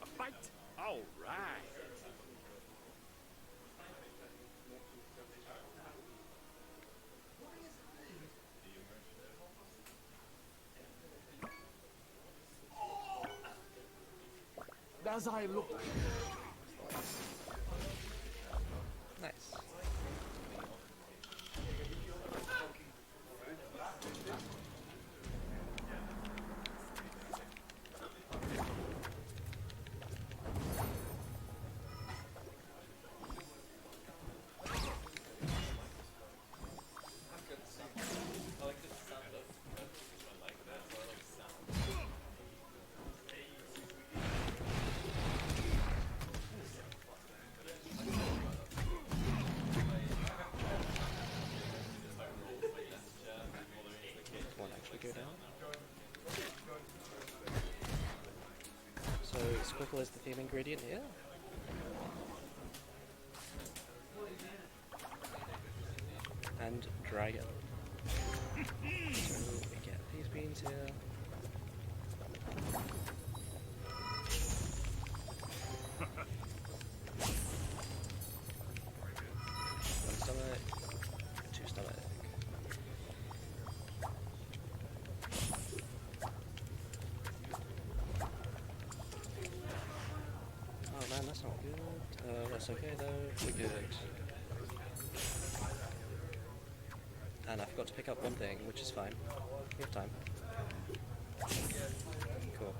A fight? All right. As I look, Nice. One actually go down. So squickle is the theme ingredient here. And dragon. So we get these beans here. One stomach, two stomach. Oh man, that's not good. That's okay though. We're good. And I forgot to pick up one thing, which is fine. We have time. Cool.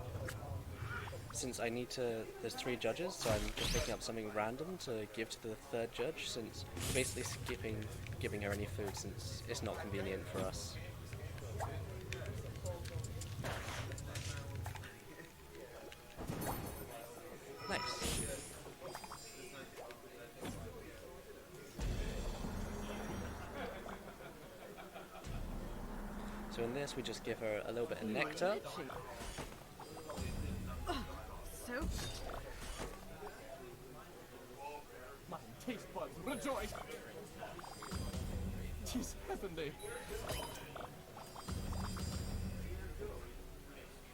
Since I need to, there's 3 judges, so I'm just picking up something random to give to the 3rd judge, since basically skipping giving her any food, since it's not convenient for us. Nice. So in this, we just give her a little bit of nectar. So, my taste buds rejoice. 'Tis heavenly.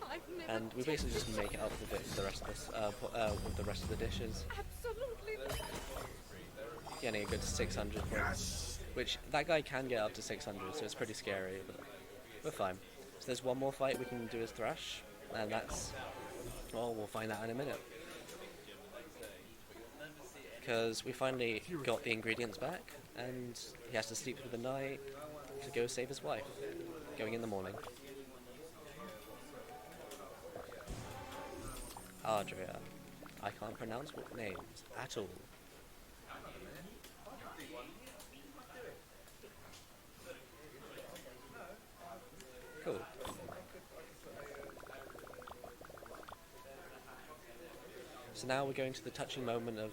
I've never And we basically just make it up with the rest of this, with the rest of the dishes. absolutely Getting a good 600 points, which that guy can get up to 600, so it's pretty scary, but we're fine. So there's one more fight we can do as Thrash, and that's, well, we'll find out in a minute. Because we finally got the ingredients back, and he has to sleep through the night to go save his wife, going in the morning. Ardria. I can't pronounce what names at all. Cool. So now we're going to the touching moment of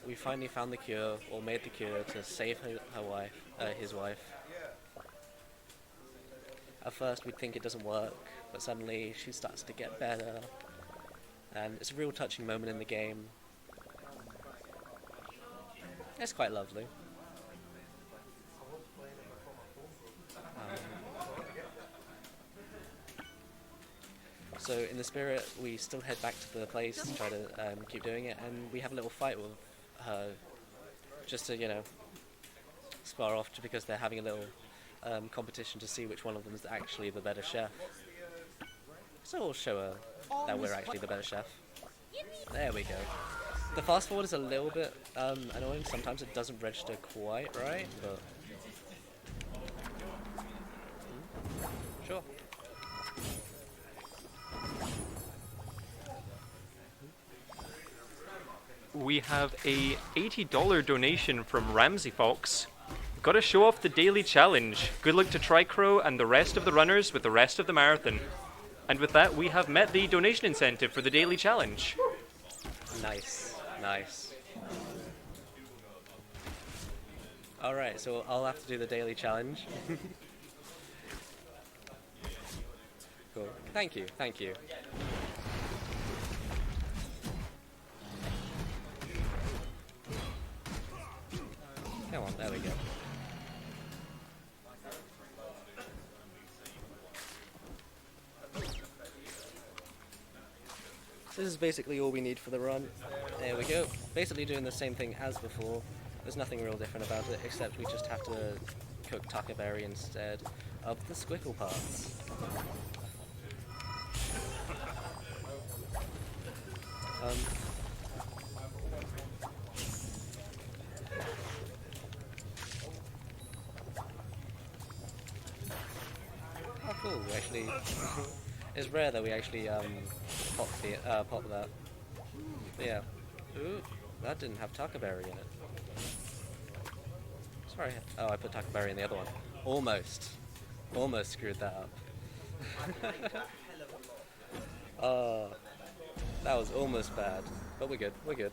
we finally found the cure, or made the cure to save his wife. At first we'd think it doesn't work, but suddenly she starts to get better, and it's a real touching moment in the game. It's quite lovely. So in the spirit, we still head back to the place to try to keep doing it, and we have a little fight with her, just to, you know, spar off, just because they're having a little competition to see which one of them is actually the better chef. So we'll show her that we're actually the better chef. There we go. The fast forward is a little bit annoying. Sometimes it doesn't register quite right, but sure. We have a $80 donation from Ramsey Fox. Gotta show off the daily challenge. Good luck to Tricr0w and the rest of the runners with the rest of the marathon. And with that, we have met the donation incentive for the daily challenge. Nice, nice. Alright, so I'll have to do the daily challenge. Cool. Thank you, thank you. Come on, there we go. This is basically all we need for the run. There we go. Basically doing the same thing as before. There's nothing real different about it, except we just have to cook tacoberry instead of the squickle parts. Oh cool, we actually it's rare that we actually pop that. But yeah. Ooh, that didn't have tacoberry in it. Sorry. Oh, I put tacoberry in the other one. Almost screwed that up. That was almost bad. But we're good, we're good.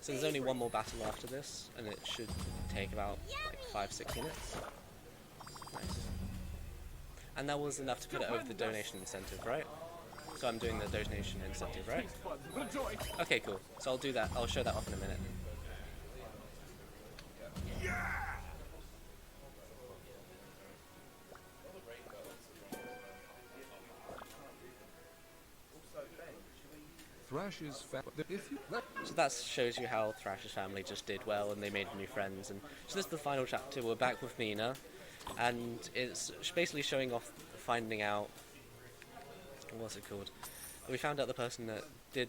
So there's only one more battle after this, and it should take about like 5-6 minutes. Nice. And that was enough to put it over the donation incentive, right? So I'm doing the donation incentive, right? Okay, cool. So I'll do that. I'll show that off in a minute. Thrash's So that shows you how Thrash's family just did well and they made new friends. And so this is the final chapter. We're back with Mina, and it's basically showing off finding out what's it called. We found out the person that did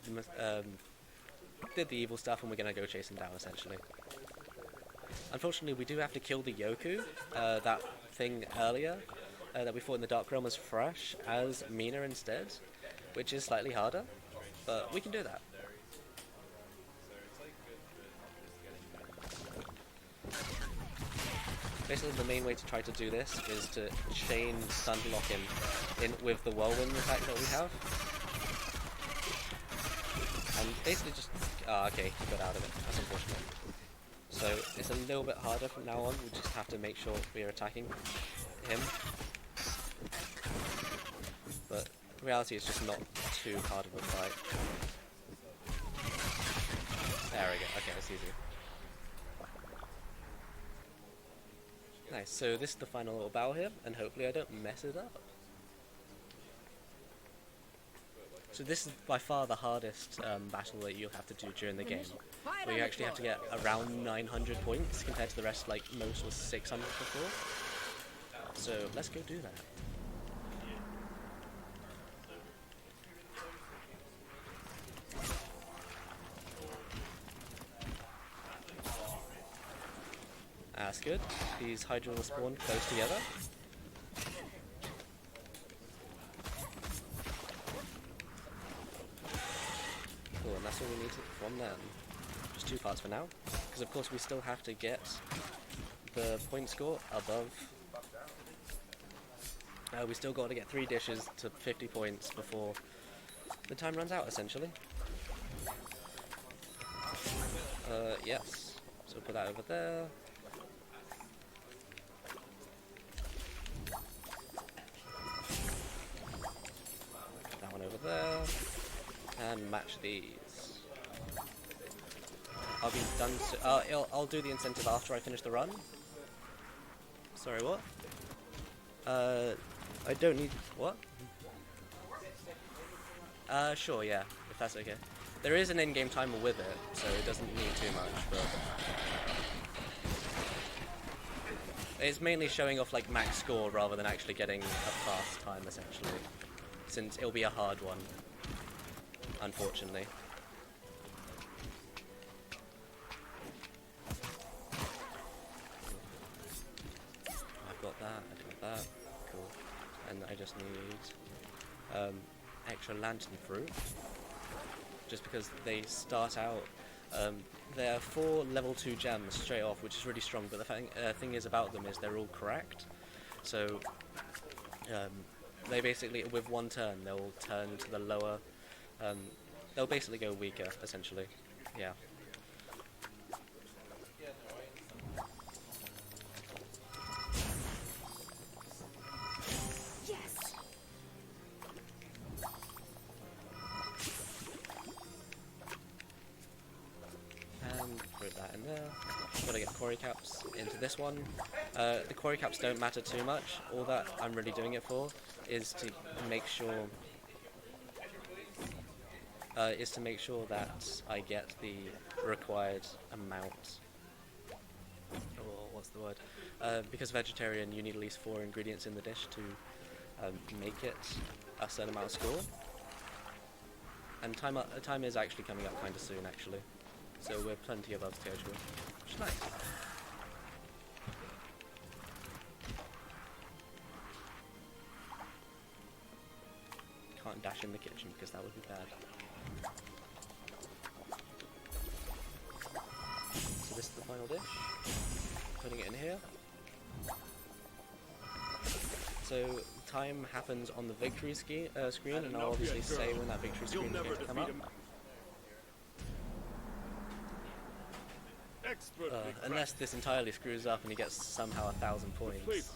the evil stuff, and we're gonna go chase him down essentially. Unfortunately, we do have to kill the Yoku, that thing earlier that we fought in the Dark Realm as Thrash as Mina instead, which is slightly harder. But we can do that. Basically, the main way to try to do this is to chain stun lock him in with the whirlwind attack that we have. And basically just... Oh, okay, he got out of it. That's unfortunate. So it's a little bit harder from now on. We just have to make sure we are attacking him. But in reality, it's just not too hard of a fight. There we go. Okay, that's easy. Nice. So this is the final little battle here, and hopefully I don't mess it up. So this is by far the hardest battle that you'll have to do during the game, where you actually have to get around 900 points compared to the rest, like most was 600 before. So let's go do that. That's good. These Hydra will spawn close together. Cool, and that's all we need from them. Just 2 parts for now, because of course we still have to get the point score above. We still got to get 3 dishes to 50 points before the time runs out essentially. Yes. So put that over there. That one over there. And match these. I'll be done so I'll do the incentive after I finish the run. Sorry, what? I don't need what? Sure, yeah, if that's okay. There is an in-game timer with it, so it doesn't need too much, but it's mainly showing off like max score rather than actually getting a fast time essentially, since it'll be a hard one, unfortunately. I've got that, cool. And I just need extra lantern fruit, just because they start out, they're 4 level 2 gems straight off, which is really strong, but the thing is about them is they're all cracked, so they basically, with one turn, they'll turn to the lower, they'll basically go weaker, essentially, yeah. That in there. Gotta get quarry caps into this one. The quarry caps don't matter too much. All that I'm really doing it for is to make sure that I get the required amount. Or what's the word? Because vegetarian, you need at least 4 ingredients in the dish to make it a certain amount of score. And time is actually coming up kind of soon, actually. So we're plenty above stage 1, which is nice. Can't dash in the kitchen because that would be bad. So this is the final dish. Putting it in here. So time happens on the victory screen, and I'll obviously say when that victory screen is going to come up. Unless this entirely screws up and he gets somehow 1,000 points.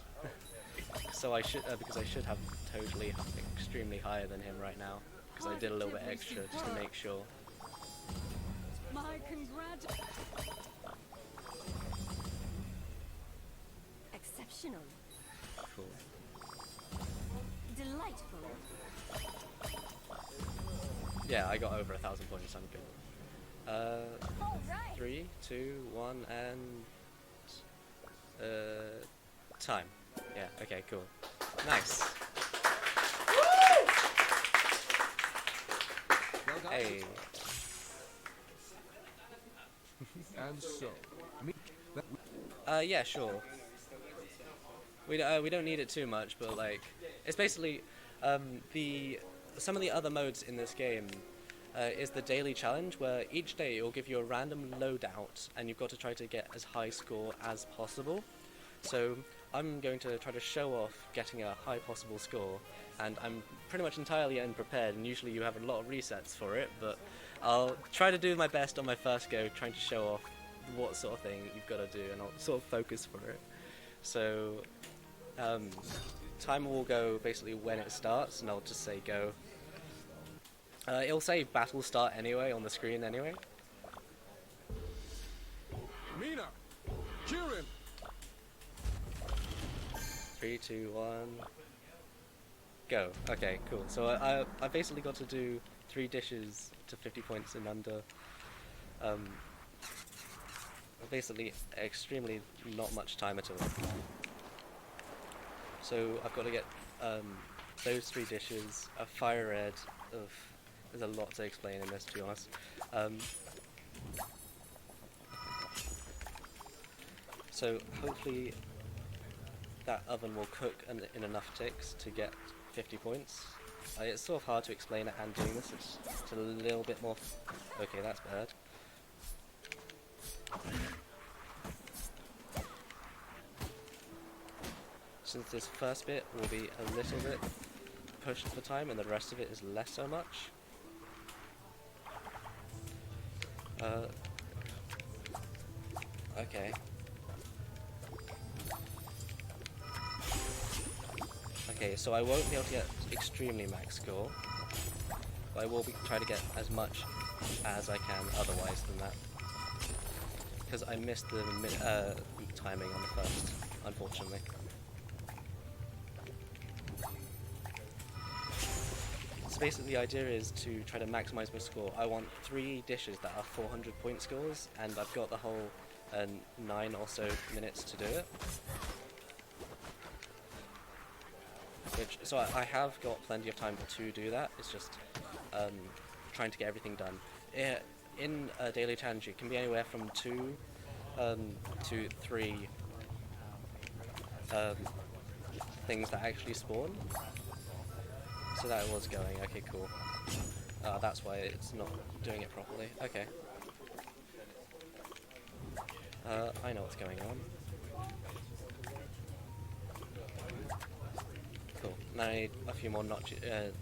So I should, because I should have totally extremely higher than him right now, because I did a little bit extra just to make sure. My exceptional. Cool. Delightful. Yeah, I got over 1,000 points, I'm good. Alright. 3, 2, 1, and time. Yeah, okay, cool. Nice. Hey. And so, Yeah, sure. We don't need it too much, but like, it's basically some of the other modes in this game. Is the daily challenge, where each day it will give you a random loadout and you've got to try to get as high score as possible. So I'm going to try to show off getting a high possible score, and I'm pretty much entirely unprepared, and usually you have a lot of resets for it, but I'll try to do my best on my first go, trying to show off what sort of thing you've got to do, and I'll sort of focus for it. So timer will go basically when it starts, and I'll just say go. It'll say battle start anyway on the screen anyway. Mina, Kieran. 3, 2, 1, go. Okay, cool. So I basically got to do 3 dishes to 50 points in under. Basically, extremely not much time at all. So I've got to get those 3 dishes, a fire red of. There's a lot to explain in this, to be honest. So hopefully that oven will cook in enough ticks to get 50 points. It's sort of hard to explain it and doing this. It's a little bit more. Okay, that's bad. Since this first bit will be a little bit pushed for time and the rest of it is less so much, Okay. Okay, so I won't be able to get extremely max score, but I will be try to get as much as I can otherwise than that. Because I missed the timing on the first, unfortunately. So basically the idea is to try to maximize my score. I want 3 dishes that are 400 point scores, and I've got the whole 9 or so minutes to do it. So I have got plenty of time to do that. It's just trying to get everything done. In a daily challenge, it can be anywhere from 2 to 3 things that actually spawn. So that was going. Okay, cool. That's why it's not doing it properly. Okay. I know what's going on. Cool. Now I need a few more notches.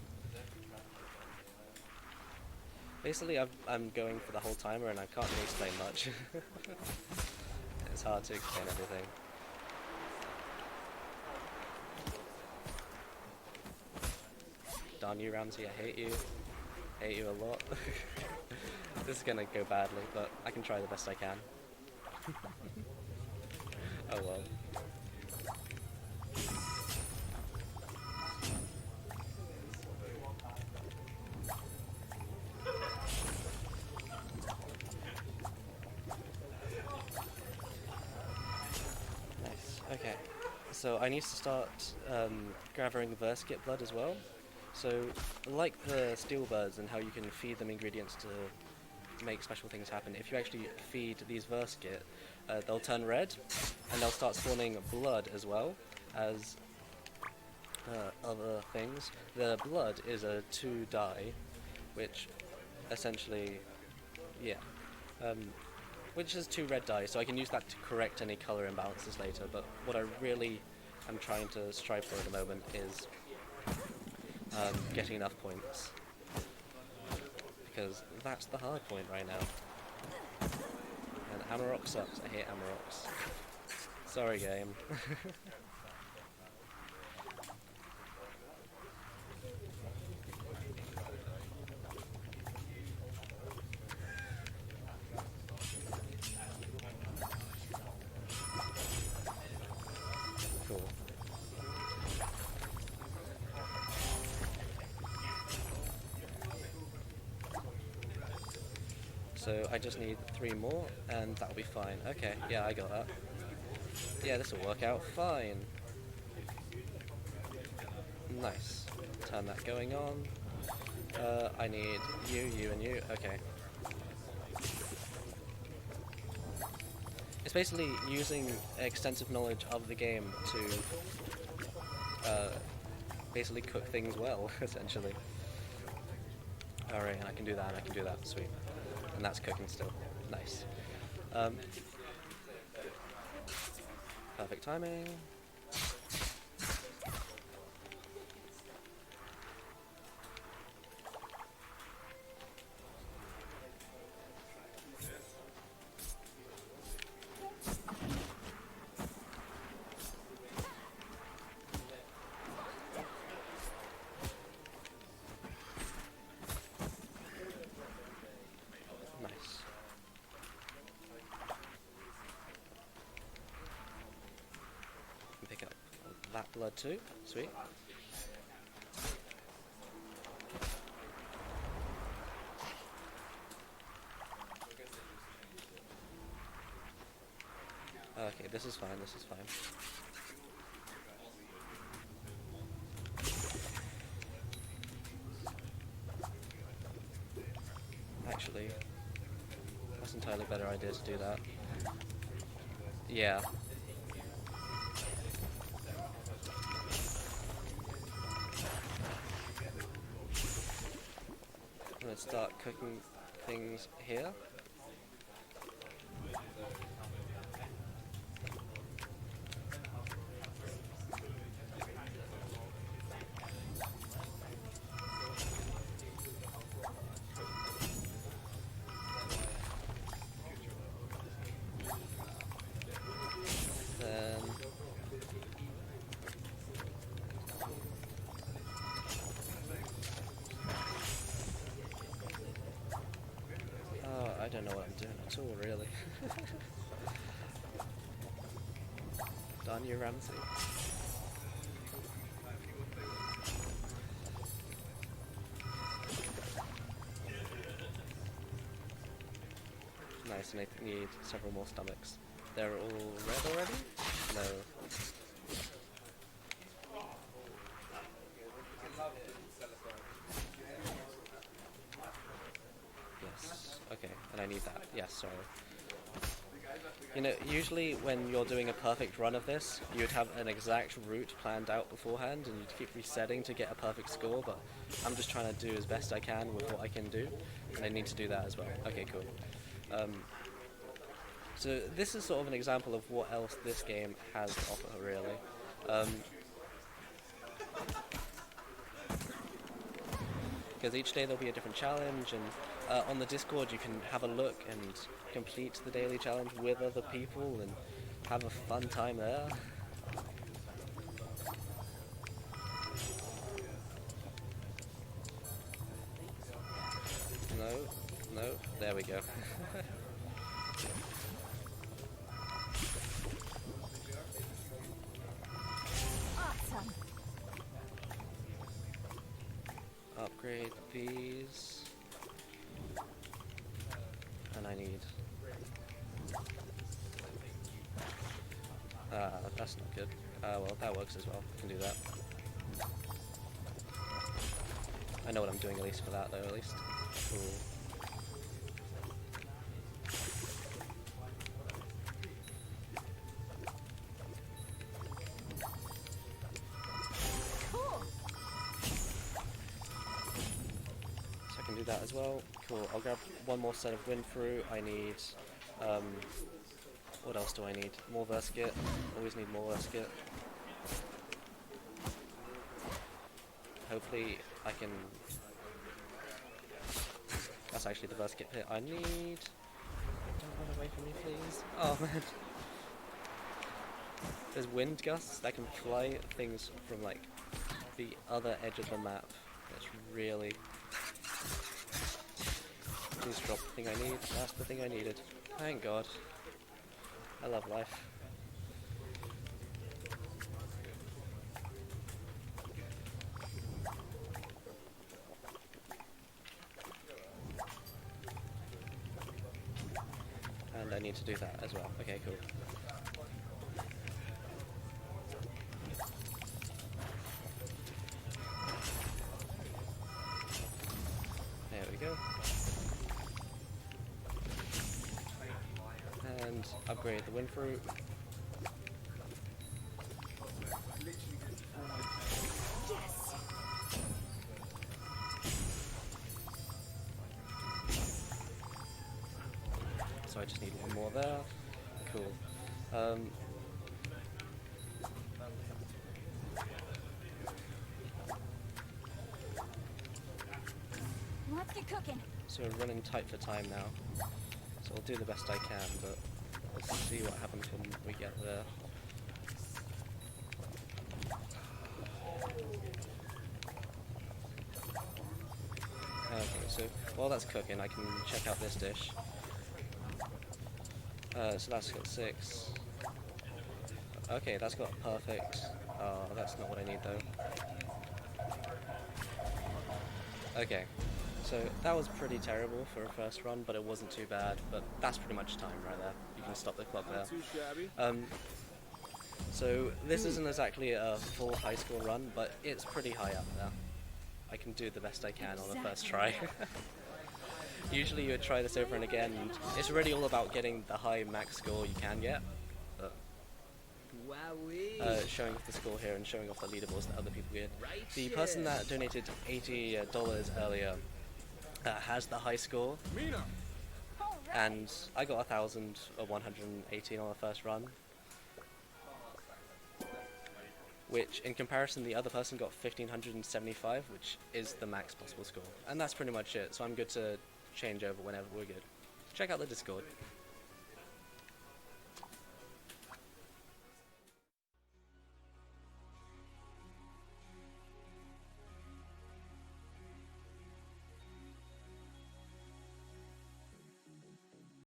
Basically, I'm going for the whole timer, and I can't really explain much. It's hard to explain everything. Darn you, Ramsey, I hate you. Hate you a lot. This is gonna go badly, but I can try the best I can. Oh well. Nice, okay. So I need to start gathering Verskit blood as well. So, like the steel birds and how you can feed them ingredients to make special things happen, if you actually feed these Verskit, they'll turn red, and they'll start spawning blood as well as other things. The blood is a 2 dye, which essentially, yeah, which is 2 red dye, so I can use that to correct any color imbalances later, but what I really am trying to strive for at the moment is getting enough points, because that's the hard point right now. And Amarok sucks. I hate Amaroks. Sorry, game. Cool. So I just need 3 more, and that'll be fine. Okay, yeah, I got that. Yeah, this will work out fine. Nice. Turn that going on. I need you, you, and you. Okay. It's basically using extensive knowledge of the game to basically cook things well, essentially. Alright, I can do that, and I can do that. Sweet. And that's cooking still. Nice. Perfect timing. Pick up that blood too. Sweet. Okay, this is fine, this is fine. Actually, that's an entirely better idea to do that. Yeah. I'm gonna start cooking things here. don't know what I'm doing at all, really. Darn you, Ramsey. Nice, and I need several more stomachs. They're all red already? No. Yes, okay, and I need that. Yes, sorry. You know, usually when you're doing a perfect run of this, you'd have an exact route planned out beforehand and you'd keep resetting to get a perfect score, but I'm just trying to do as best I can with what I can do, and I need to do that as well. Okay, cool. So this is sort of an example of what else this game has to offer, really. Because each day there'll be a different challenge, and on the Discord you can have a look and complete the daily challenge with other people and have a fun time there. No, there we go. Awesome. Upgrade these. And I need... that's not good. Well, that works as well. I can do that. I know what I'm doing at least for that, though, at least. Cool. So I can do that as well. Cool. I'll grab one more set of wind through. I need... what else do I need? More Verskit. Always need more Verskit. Hopefully I can... That's actually the Verskit pit I need. Don't run away from me, please. Oh man. There's wind gusts that can fly things from like the other edge of the map. That's really... Please drop the thing I need. That's the thing I needed. Thank God. I love life. And I need to do that as well. Okay, cool. There we go. And upgrade the wind fruit. Yes. So I just need one more there. Cool. Let's get cooking. So we're running tight for time now. So I'll do the best I can, but let's see what happens when we get there. Okay, so while that's cooking, I can check out this dish. So that's got 6. Okay, that's got perfect. Oh, that's not what I need though. Okay, so that was pretty terrible for a first run, but it wasn't too bad. But that's pretty much time right there. You can stop the clock there. Not too shabby. So this isn't exactly a full high score run, but it's pretty high up there. I can do the best I can on the first try. Usually you would try this over and again, and it's really all about getting the high max score you can get. But showing off the score here and showing off the leaderboards that other people get. The person that donated $80 earlier has the high score, Mina! and I got 1,118 on the first run. Which, in comparison, the other person got 1,575, which is the max possible score. And that's pretty much it, so I'm good to change over whenever we're good. Check out the Discord.